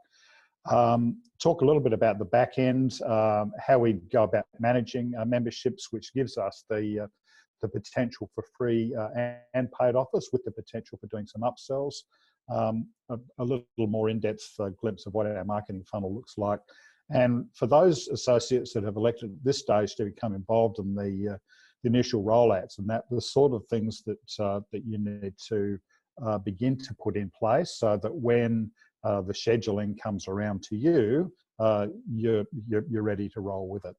Talk a little bit about the back end, how we go about managing memberships, which gives us the potential for free and paid offers, with the potential for doing some upsells. A little more in-depth glimpse of what our marketing funnel looks like. And for those associates that have elected at this stage to become involved in the initial rollouts, and that the sort of things that that you need to begin to put in place, so that when the scheduling comes around to you, you're ready to roll with it.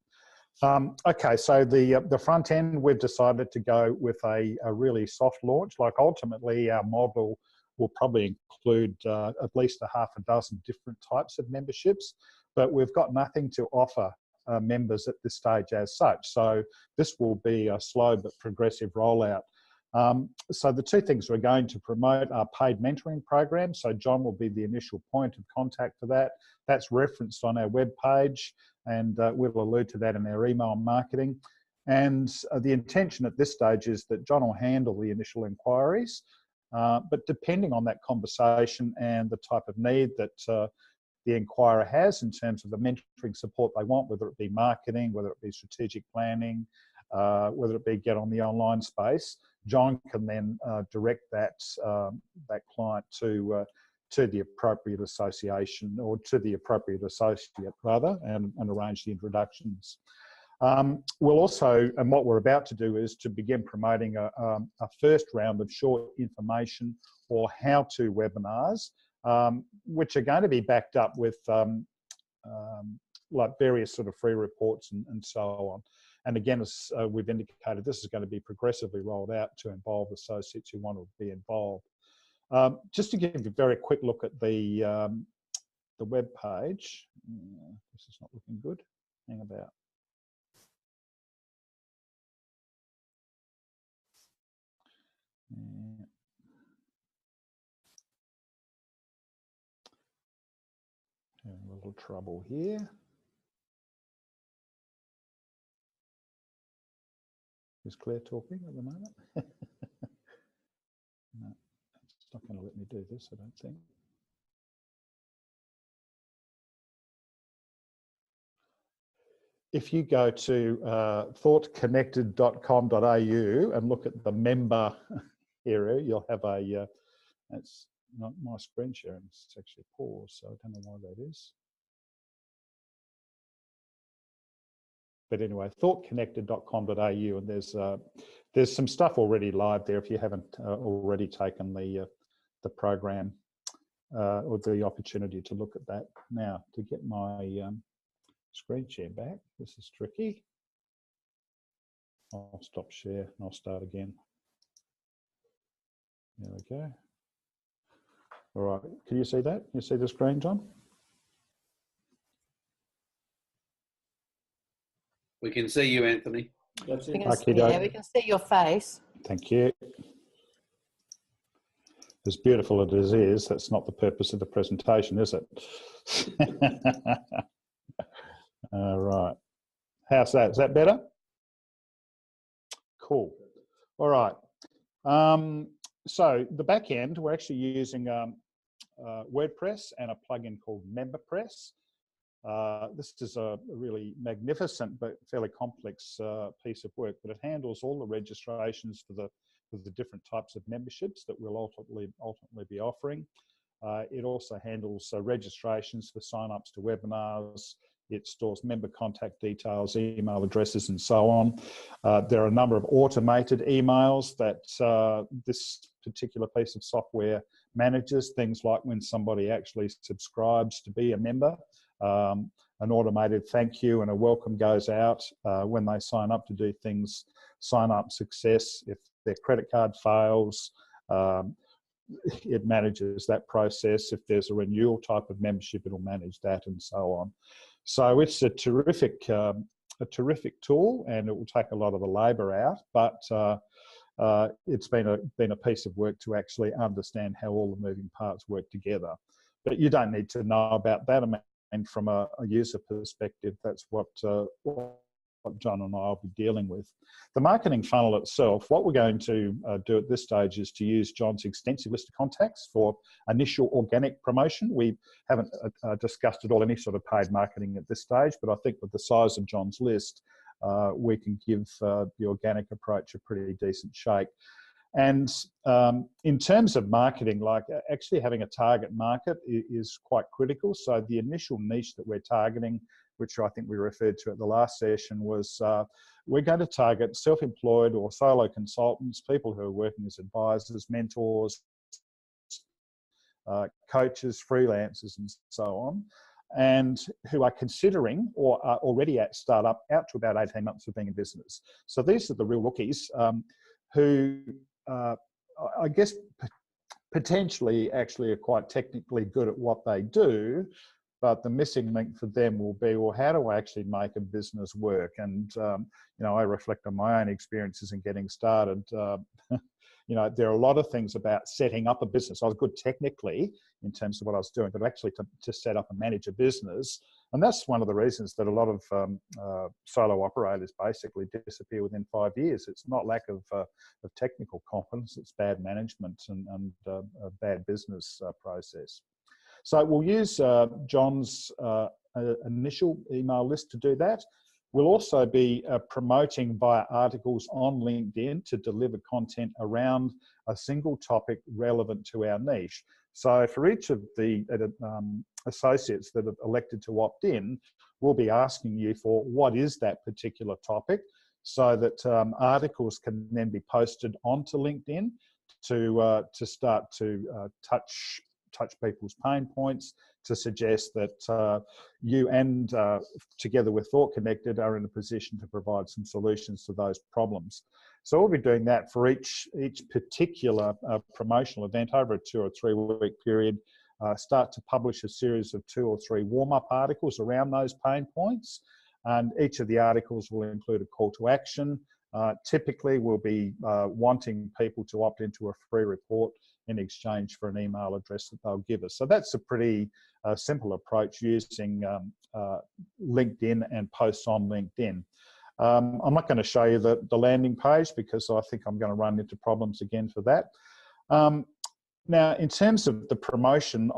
Okay, so the front end, we've decided to go with a really soft launch. Like, ultimately, our model will probably include at least a half a dozen different types of memberships, but we've got nothing to offer members at this stage as such. So this will be a slow but progressive rollout. So the two things we're going to promote are paid mentoring programs. So John will be the initial point of contact for that. That's referenced on our webpage, and we'll allude to that in our email marketing. And the intention at this stage is that John will handle the initial inquiries, but depending on that conversation and the type of need that the inquirer has in terms of the mentoring support they want, whether it be marketing, whether it be strategic planning, whether it be get on the online space, John can then direct that client to the appropriate association, or to the appropriate associate rather, and arrange the introductions. We'll also, and what we're about to do, is to begin promoting a first round of short information or how-to webinars, which are going to be backed up with like various sort of free reports and so on. And again, as we've indicated, this is going to be progressively rolled out to involve associates who want to be involved. Just to give you a very quick look at the web page. This is not looking good. Hang about. Having a little trouble here. Is Claire talking at the moment? No, it's not going to let me do this, I don't think. If you go to ThoughtConnected.com.au and look at the member area, you'll have a, that's not my screen sharing, it's actually paused, so I don't know why that is. But anyway, ThoughtConnected.com.au, and there's some stuff already live there if you haven't already taken the program or the opportunity to look at that. Now, to get my screen share back, this is tricky. I'll stop share and I'll start again. There we go. All right, can you see that? You see the screen, John? We can see you, Anthony. That's it. Yeah, we can see your face. Thank you. As beautiful as it is, that's not the purpose of the presentation, is it? All right. How's that? Is that better? Cool. All right. So the back end, we're actually using WordPress and a plugin called MemberPress. This is a really magnificent but fairly complex piece of work, but it handles all the registrations for the different types of memberships that we'll ultimately be offering. It also handles registrations for sign-ups to webinars. It stores member contact details, email addresses, and so on. There are a number of automated emails that this particular piece of software manages, things like when somebody actually subscribes to be a member. An automated thank you and a welcome goes out when they sign up to do things, sign up success. If their credit card fails, it manages that process. If there's a renewal type of membership, it'll manage that and so on. So it's a terrific tool, and it will take a lot of the labour out, but it's been a piece of work to actually understand how all the moving parts work together. But you don't need to know about that. And from a user perspective, that's what John and I will be dealing with. The marketing funnel itself, what we're going to do at this stage is to use John's extensive list of contacts for initial organic promotion. We haven't discussed at all any sort of paid marketing at this stage, but I think with the size of John's list, we can give the organic approach a pretty decent shake. And in terms of marketing, like actually having a target market is quite critical. So the initial niche that we're targeting, which I think we referred to at the last session, was we're going to target self-employed or solo consultants, people who are working as advisors, mentors, coaches, freelancers, and so on, and who are considering or are already at startup out to about 18 months of being in business. So these are the real rookies who I guess potentially actually are quite technically good at what they do, but the missing link for them will be, well, how do I actually make a business work? And, you know, I reflect on my own experiences in getting started. You know, there are a lot of things about setting up a business. I was good technically in terms of what I was doing, but actually to set up and manage a business. And that's one of the reasons that a lot of solo operators basically disappear within 5 years. It's not lack of technical competence, it's bad management and a bad business process. So we'll use John's initial email list to do that. We'll also be promoting via articles on LinkedIn to deliver content around a single topic relevant to our niche. So for each of the associates that have elected to opt in, we'll be asking you for what is that particular topic, so that articles can then be posted onto LinkedIn to start to touch people's pain points, to suggest that you and together with ThoughtConnected are in a position to provide some solutions to those problems. So we'll be doing that for each particular promotional event over a 2 or 3 week period. Start to publish a series of 2 or 3 warm-up articles around those pain points, and each of the articles will include a call to action. Typically, we'll be wanting people to opt into a free report in exchange for an email address that they'll give us. So that's a pretty simple approach using LinkedIn and posts on LinkedIn. I'm not going to show you the landing page because I think I'm going to run into problems again for that. Now, in terms of the promotion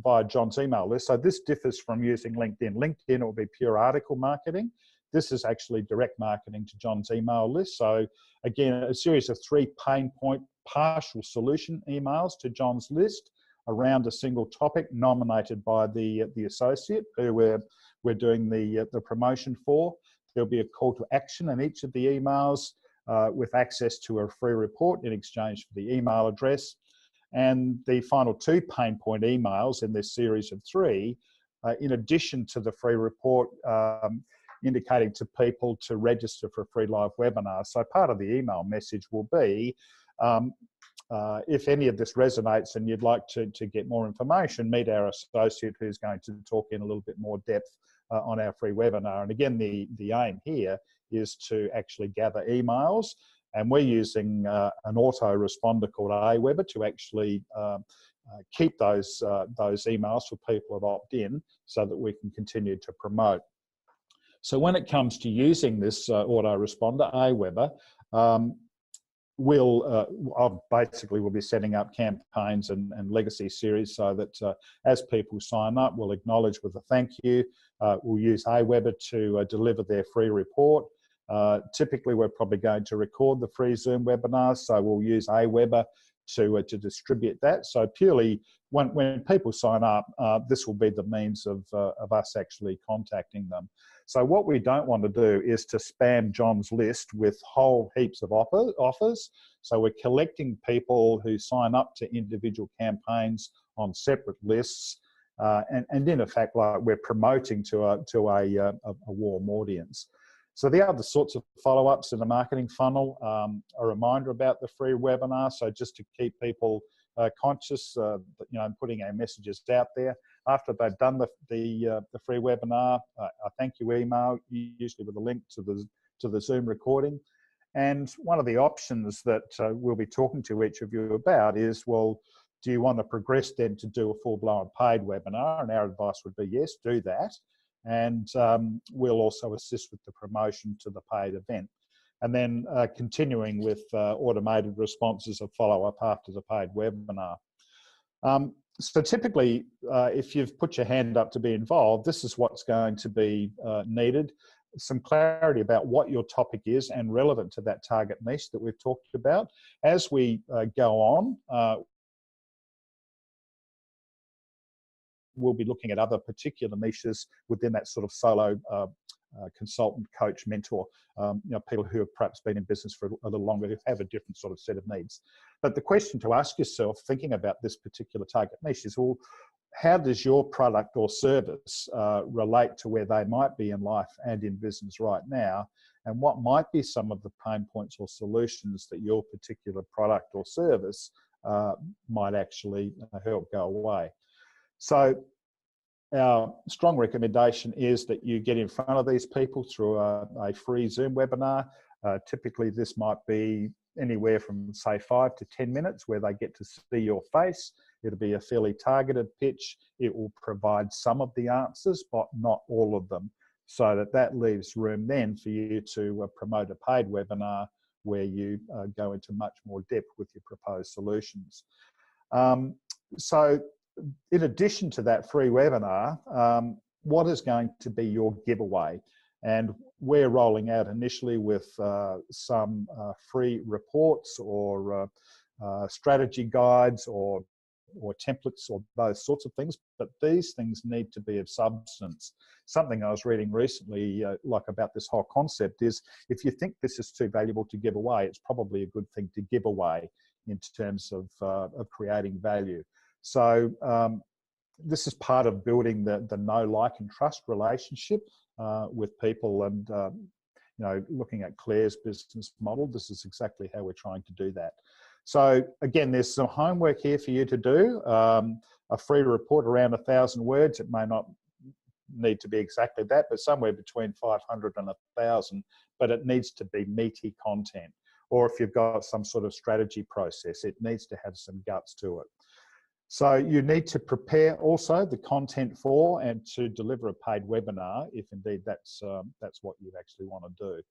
via John's email list, so this differs from using LinkedIn. LinkedIn will be pure article marketing. This is actually direct marketing to John's email list. So again, a series of 3 pain point partial solution emails to John's list around a single topic nominated by the associate who we're doing the promotion for. There'll be a call to action in each of the emails with access to a free report in exchange for the email address. And the final 2 pain point emails in this series of 3, in addition to the free report, indicating to people to register for a free live webinar. So part of the email message will be, if any of this resonates and you'd like to get more information, meet our associate who's going to talk in a little bit more depth on our free webinar. And again, the aim here is to actually gather emails And we're using an autoresponder called Aweber to actually keep those emails for people that opt in so that we can continue to promote. So when it comes to using this autoresponder, Aweber, we'll be setting up campaigns and legacy series so that as people sign up, we'll acknowledge with a thank you. We'll use Aweber to deliver their free report. Typically, we're probably going to record the free Zoom webinars, so we'll use Aweber to distribute that. So purely, when people sign up, this will be the means of us actually contacting them. So what we don't want to do is to spam John's list with whole heaps of offers. So we're collecting people who sign up to individual campaigns on separate lists, and in effect, like we're promoting to a warm audience. So the other sorts of follow-ups in the marketing funnel, a reminder about the free webinar. So just to keep people conscious, putting our messages out there. After they've done the free webinar, a thank you email, usually with a link to the Zoom recording. And one of the options that we'll be talking to each of you about is, well, do you want to progress then to do a full-blown paid webinar? And our advice would be, yes, do that. And we'll also assist with the promotion to the paid event. And then continuing with automated responses of follow-up after the paid webinar. So typically, if you've put your hand up to be involved, this is what's going to be needed. Some clarity about what your topic is and relevant to that target niche that we've talked about. As we go on, we'll be looking at other particular niches within that sort of solo consultant, coach, mentor, people who have perhaps been in business for a little longer, who have a different sort of set of needs. But the question to ask yourself, thinking about this particular target niche, is, well, how does your product or service relate to where they might be in life and in business right now? And what might be some of the pain points or solutions that your particular product or service might actually help go away? So our strong recommendation is that you get in front of these people through a free Zoom webinar. Typically, this might be anywhere from, say, 5 to 10 minutes where they get to see your face. It'll be a fairly targeted pitch. It will provide some of the answers, but not all of them, so that leaves room then for you to promote a paid webinar where you go into much more depth with your proposed solutions. So in addition to that free webinar, what is going to be your giveaway? And we're rolling out initially with some free reports or strategy guides or templates or those sorts of things, but these things need to be of substance. Something I was reading recently, like about this whole concept, is if you think this is too valuable to give away, it's probably a good thing to give away in terms of creating value. So this is part of building the know, like, and trust relationship with people, and looking at Claire's business model, this is exactly how we're trying to do that. So again, there's some homework here for you to do. A free report around 1,000 words. It may not need to be exactly that, but somewhere between 500 and 1,000. But it needs to be meaty content. Or if you've got some sort of strategy process, it needs to have some guts to it. So you need to prepare also the content for and to deliver a paid webinar, if indeed that's what you actually want to do.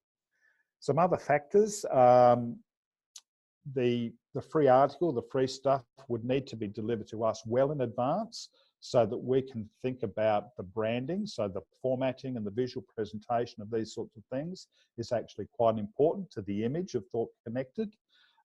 Some other factors, the free article, the free stuff would need to be delivered to us well in advance so that we can think about the branding. So the formatting and the visual presentation of these sorts of things is actually quite important to the image of Thought Connected.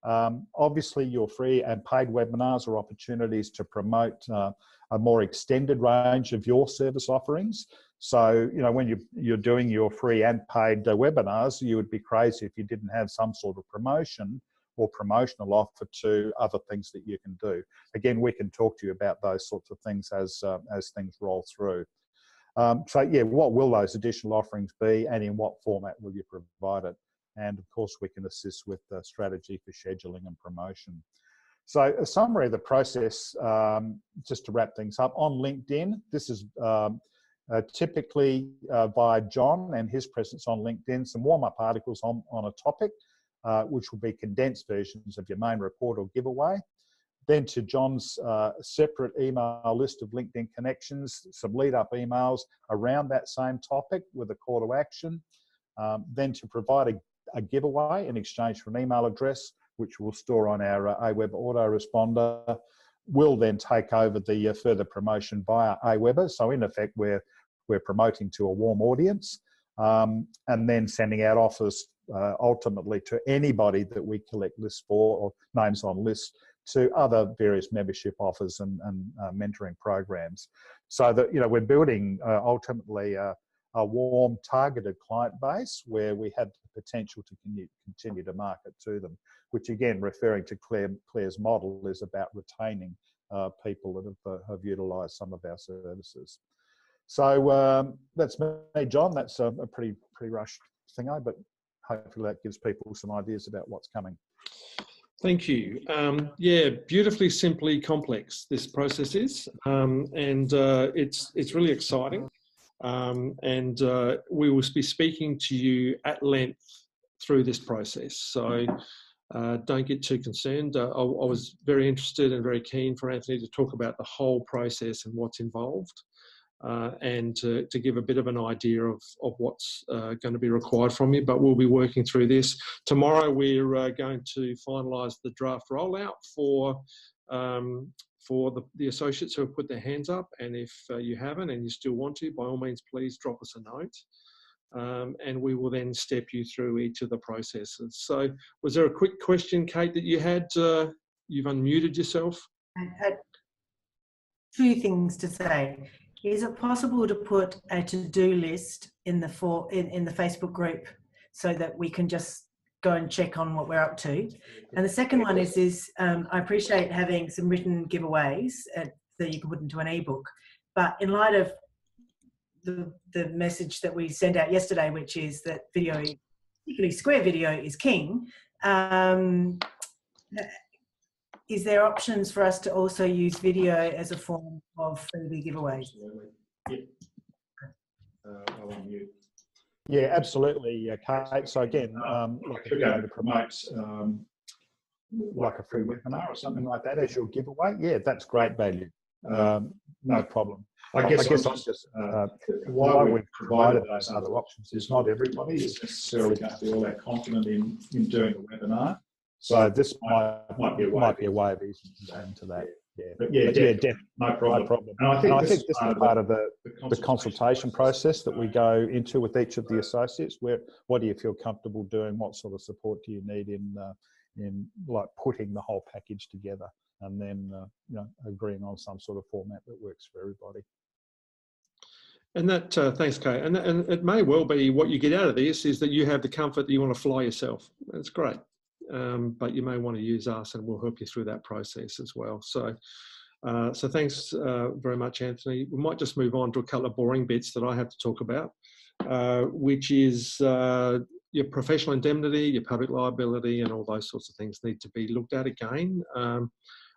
Obviously, your free and paid webinars are opportunities to promote a more extended range of your service offerings. So, when you're doing your free and paid webinars, you would be crazy if you didn't have some sort of promotion or promotional offer to other things that you can do. Again, we can talk to you about those sorts of things as things roll through. So yeah, what will those additional offerings be, and in what format will you provide it? And of course, we can assist with the strategy for scheduling and promotion. So a summary of the process, just to wrap things up, on LinkedIn, this is typically by John and his presence on LinkedIn, some warm-up articles on a topic. which will be condensed versions of your main report or giveaway. Then to John's separate email list of LinkedIn connections, some lead-up emails around that same topic with a call to action. Then to provide a giveaway in exchange for an email address, which we'll store on our Aweber autoresponder. We'll then take over the further promotion via Aweber. So in effect, we're promoting to a warm audience, and then sending out offers ultimately to anybody that we collect lists for, or names on lists, to other various membership offers and mentoring programs. So that, you know, we're building ultimately a warm, targeted client base where we have the potential to continue to market to them, which again, referring to Claire's model, is about retaining people that have utilised some of our services. So that's me, John. That's a pretty rushed thingo, but hopefully that gives people some ideas about what's coming. Thank you. Yeah, beautifully, simply complex this process is, and it's really exciting. And we will be speaking to you at length through this process. So don't get too concerned. I was very interested and very keen for Anthony to talk about the whole process and what's involved, and to give a bit of an idea of what's going to be required from you. But we'll be working through this. Tomorrow we're going to finalise the draft rollout for the associates who have put their hands up. And if you haven't and you still want to, by all means, please drop us a note. And we will then step you through each of the processes. So was there a quick question, Kate, that you had? You've unmuted yourself. I had two things to say. Is it possible to put a to-do list in the Facebook group so that we can just go and check on what we're up to? And the second one is I appreciate having some written giveaways that you can put into an ebook, but in light of the message that we sent out yesterday, which is that video, particularly square video, is king, is there options for us to also use video as a form of freebie giveaways? I'll unmute. Yeah, absolutely, Kate. So again, like if you're going to promote like a free webinar or something like that as your giveaway, yeah, that's great value. No problem. I guess I'm just why we've provided those other options is not everybody is necessarily going to be all that confident in doing a webinar. So this might be a way of easing into that. Yeah, but yeah, definitely, no problem. And I think this is part of the consultation process that we go into with each of the associates. What do you feel comfortable doing? What sort of support do you need in like putting the whole package together, and then you know, agreeing on some sort of format that works for everybody. And that, thanks, Kate. And it may well be what you get out of this is that you have the comfort that you want to fly yourself. That's great. But you may want to use us, and we'll help you through that process as well. So, so thanks very much, Anthony. We might just move on to a couple of boring bits that I have to talk about, which is your professional indemnity, your public liability, and all those sorts of things need to be looked at again.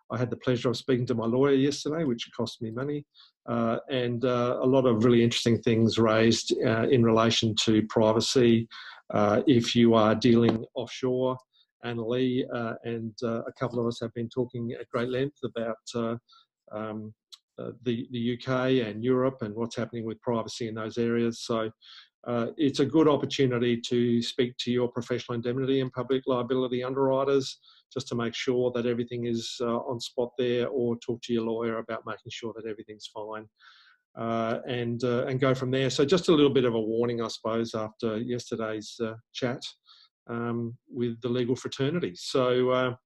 I had the pleasure of speaking to my lawyer yesterday, which cost me money, and a lot of really interesting things raised in relation to privacy. If you are dealing offshore, Anna Lee and a couple of us have been talking at great length about the UK and Europe and what's happening with privacy in those areas. So it's a good opportunity to speak to your professional indemnity and public liability underwriters just to make sure that everything is on spot there, or talk to your lawyer about making sure that everything's fine. And go from there. So just a little bit of a warning, I suppose, after yesterday's chat with the legal fraternity. So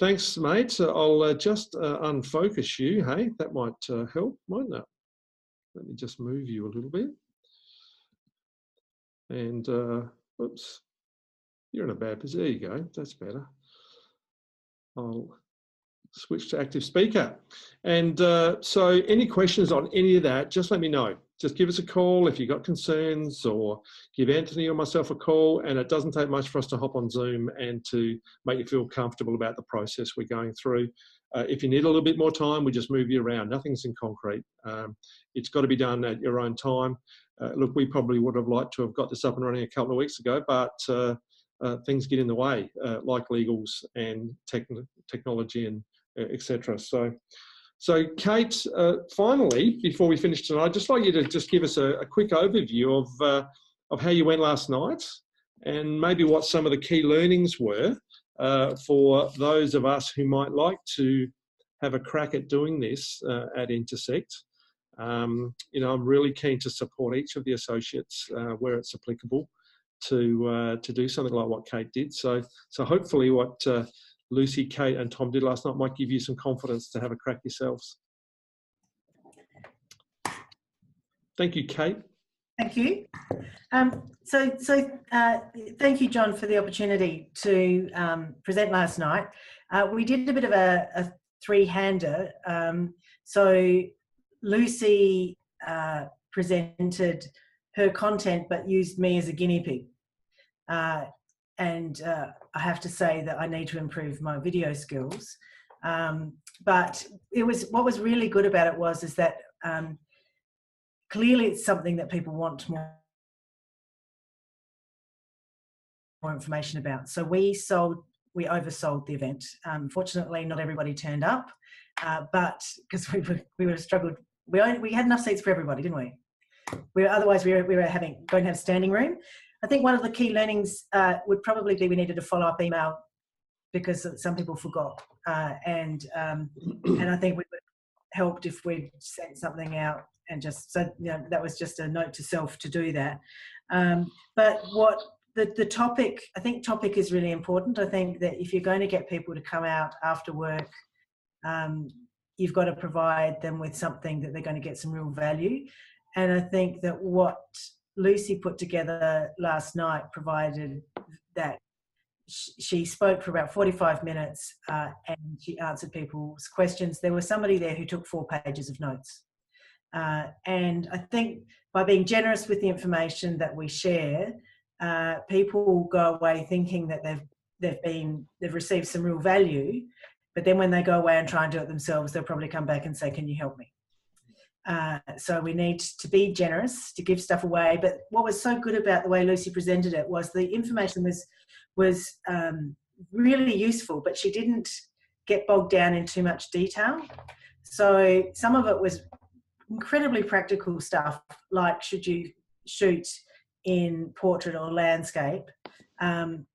thanks, mate. I'll just unfocus you. Hey, that might help, mightn't it? Let me just move you a little bit. And oops, you're in a bad position. There you go. That's better. I'll switch to active speaker. And so any questions on any of that, just let me know. Just give us a call if you've got concerns, or give Anthony or myself a call. And it doesn't take much for us to hop on Zoom and to make you feel comfortable about the process we're going through. If you need a little bit more time, we just move you around. Nothing's in concrete. It's got to be done at your own time. Look, we probably would have liked to have got this up and running a couple of weeks ago, but things get in the way, like legals and technology and etc. So Kate, finally, before we finish tonight, I'd just like you to just give us a quick overview of how you went last night and maybe what some of the key learnings were for those of us who might like to have a crack at doing this at Intersect. I'm really keen to support each of the associates where it's applicable to do something like what Kate did. So hopefully what Lucy, Kate and Tom did last night might give you some confidence to have a crack yourselves. Thank you, Kate. Thank you. Thank you, John, for the opportunity to present last night. We did a bit of a three-hander. So Lucy presented her content but used me as a guinea pig. And I have to say that I need to improve my video skills. But what was really good about it is that clearly it's something that people want more information about. So we oversold the event. Fortunately, not everybody turned up, but because we would have struggled. We had enough seats for everybody, didn't we? Otherwise we were going to have standing room. I think one of the key learnings would probably be we needed a follow-up email because some people forgot, and I think we would have helped if we'd sent something out and just that was just a note to self to do that. But what the topic, I think topic is really important. I think that if you're going to get people to come out after work, you've got to provide them with something that they're going to get some real value. And I think that what Lucy put together last night provided that. She spoke for about 45 minutes and she answered people's questions. There was somebody there who took 4 pages of notes. And I think by being generous with the information that we share, people go away thinking that they've received some real value, but then when they go away and try and do it themselves, they'll probably come back and say, can you help me? So we need to be generous, to give stuff away. But what was so good about the way Lucy presented it was the information was really useful, but she didn't get bogged down in too much detail. So some of it was incredibly practical stuff, like should you shoot in portrait or landscape,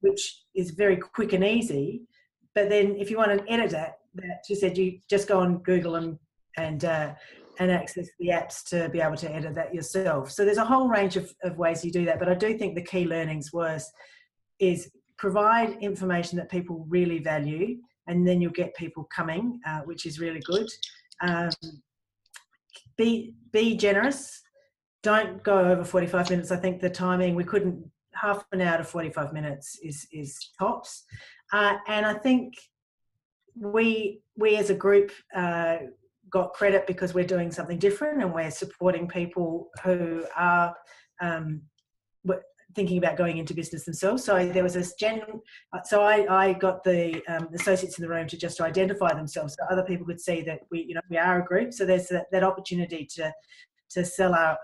which is very quick and easy. But then if you want to edit that she said you just go on Google and access the apps to be able to edit that yourself. So there's a whole range of ways you do that. But I do think the key learnings is provide information that people really value, and then you'll get people coming, which is really good. Be generous. Don't go over 45 minutes. I think the timing, we couldn't, half an hour to 45 minutes is tops. And I think we as a group got credit because we're doing something different and we're supporting people who are thinking about going into business themselves. So there was this so I got the associates in the room to just identify themselves so other people could see that we are a group. So there's that opportunity to sell our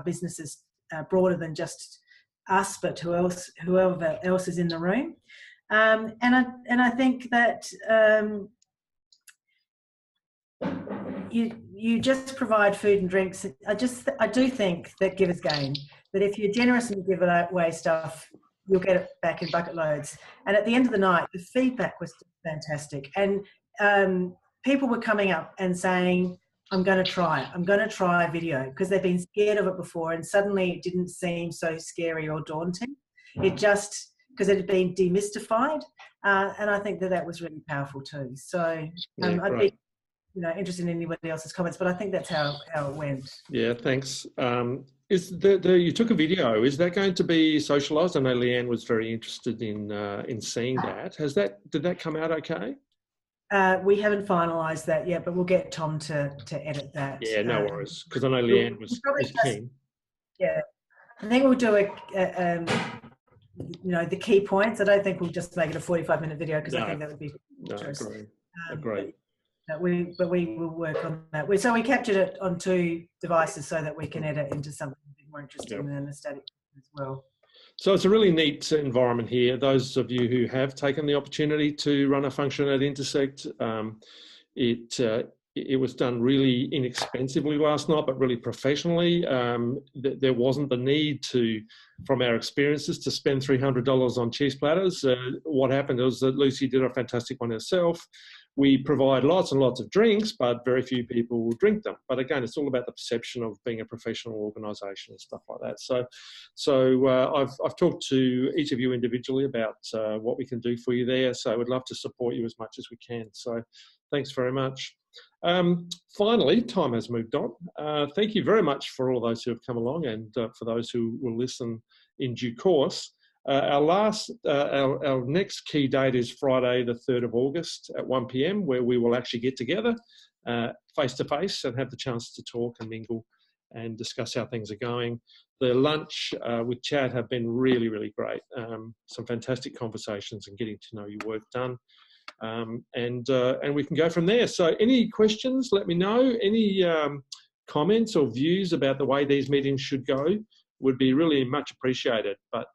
businesses broader than just us, but whoever else is in the room. And I think that you just provide food and drinks. I do think that givers gain. That if you're generous and you give away stuff, you'll get it back in bucket loads. And at the end of the night, the feedback was fantastic. And people were coming up and saying, I'm going to try it. I'm going to try video, because they've been scared of it before. And suddenly it didn't seem so scary or daunting. It just, because it had been demystified. And I think that was really powerful too. So I'd be interested in anybody else's comments, but I think that's how it went. Yeah, thanks. You took a video. Is that going to be socialised? I know Leanne was very interested in seeing that. Did that come out okay? We haven't finalised that yet, but we'll get Tom to edit that. Yeah, no worries, because I know Leanne was keen. Yeah, I think we'll do the key points. I don't think we'll just make it a 45-minute video, because I think that would be interesting. Agree. But we will work on that. So we captured it on 2 devices so that we can edit into something a bit more interesting than a static as well. So it's a really neat environment here. Those of you who have taken the opportunity to run a function at Intersect, it was done really inexpensively last night, but really professionally. There wasn't the need to, from our experiences, to spend $300 on cheese platters. What happened was that Lucy did a fantastic one herself. We provide lots and lots of drinks, but very few people will drink them. But again, it's all about the perception of being a professional organisation and stuff like that. So I've talked to each of you individually about what we can do for you there. So we'd love to support you as much as we can. So thanks very much. Finally, time has moved on. Thank you very much for all those who have come along, and for those who will listen in due course. Our next key date is Friday, the 3rd of August at 1 p.m, where we will actually get together face to face and have the chance to talk and mingle and discuss how things are going. The lunch with Chad have been really, really great. Some fantastic conversations and getting to know your work done. And we can go from there. So any questions, let me know. Any comments or views about the way these meetings should go would be really much appreciated. But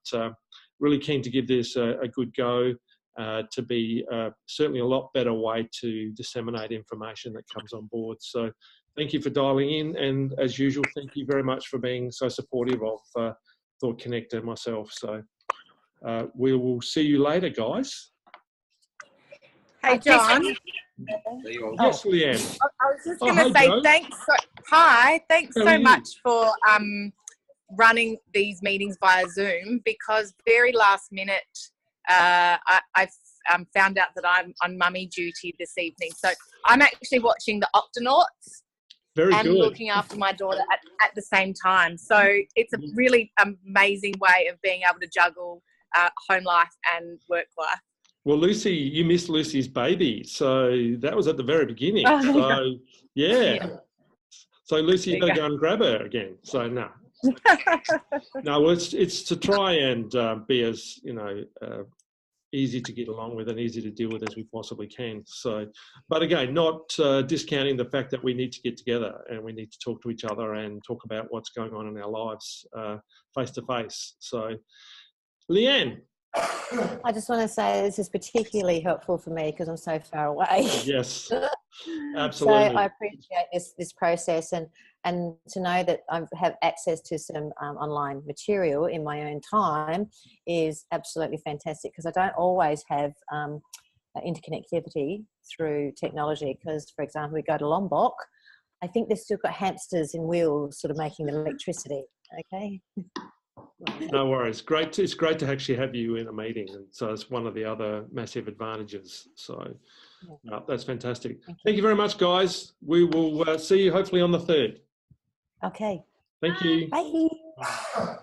really keen to give this a good go to be certainly a lot better way to disseminate information that comes on board. So thank you for dialing in. And as usual, thank you very much for being so supportive of ThoughtConnect and myself. So we will see you later, guys. Hey, John. Yes, Leanne. I was just going to say Joe. thanks. Thanks so much for running these meetings via Zoom, because very last minute I found out that I'm on mummy duty this evening. So I'm actually watching the Octonauts and looking after my daughter at the same time. So it's a really amazing way of being able to juggle home life and work life. Well, Lucy, you missed Lucy's baby, so that was at the very beginning. Oh, so, yeah. So, Lucy, you better go and grab her again. So, no. No, well, it's to try and be as, easy to get along with and easy to deal with as we possibly can. So, but again, not discounting the fact that we need to get together and we need to talk to each other and talk about what's going on in our lives face to face. So, Leanne. I just want to say this is particularly helpful for me because I'm so far away. Yes, absolutely. So I appreciate this process, and to know that I have access to some online material in my own time is absolutely fantastic, because I don't always have interconnectivity through technology. Because, for example, we go to Lombok, I think they've still got hamsters in wheels sort of making the electricity. Okay. No worries. It's great to actually have you in a meeting, and so it's one of the other massive advantages. So that's fantastic. Thank you very much, guys. We will see you hopefully on the 3rd. Okay. Thank you. Bye.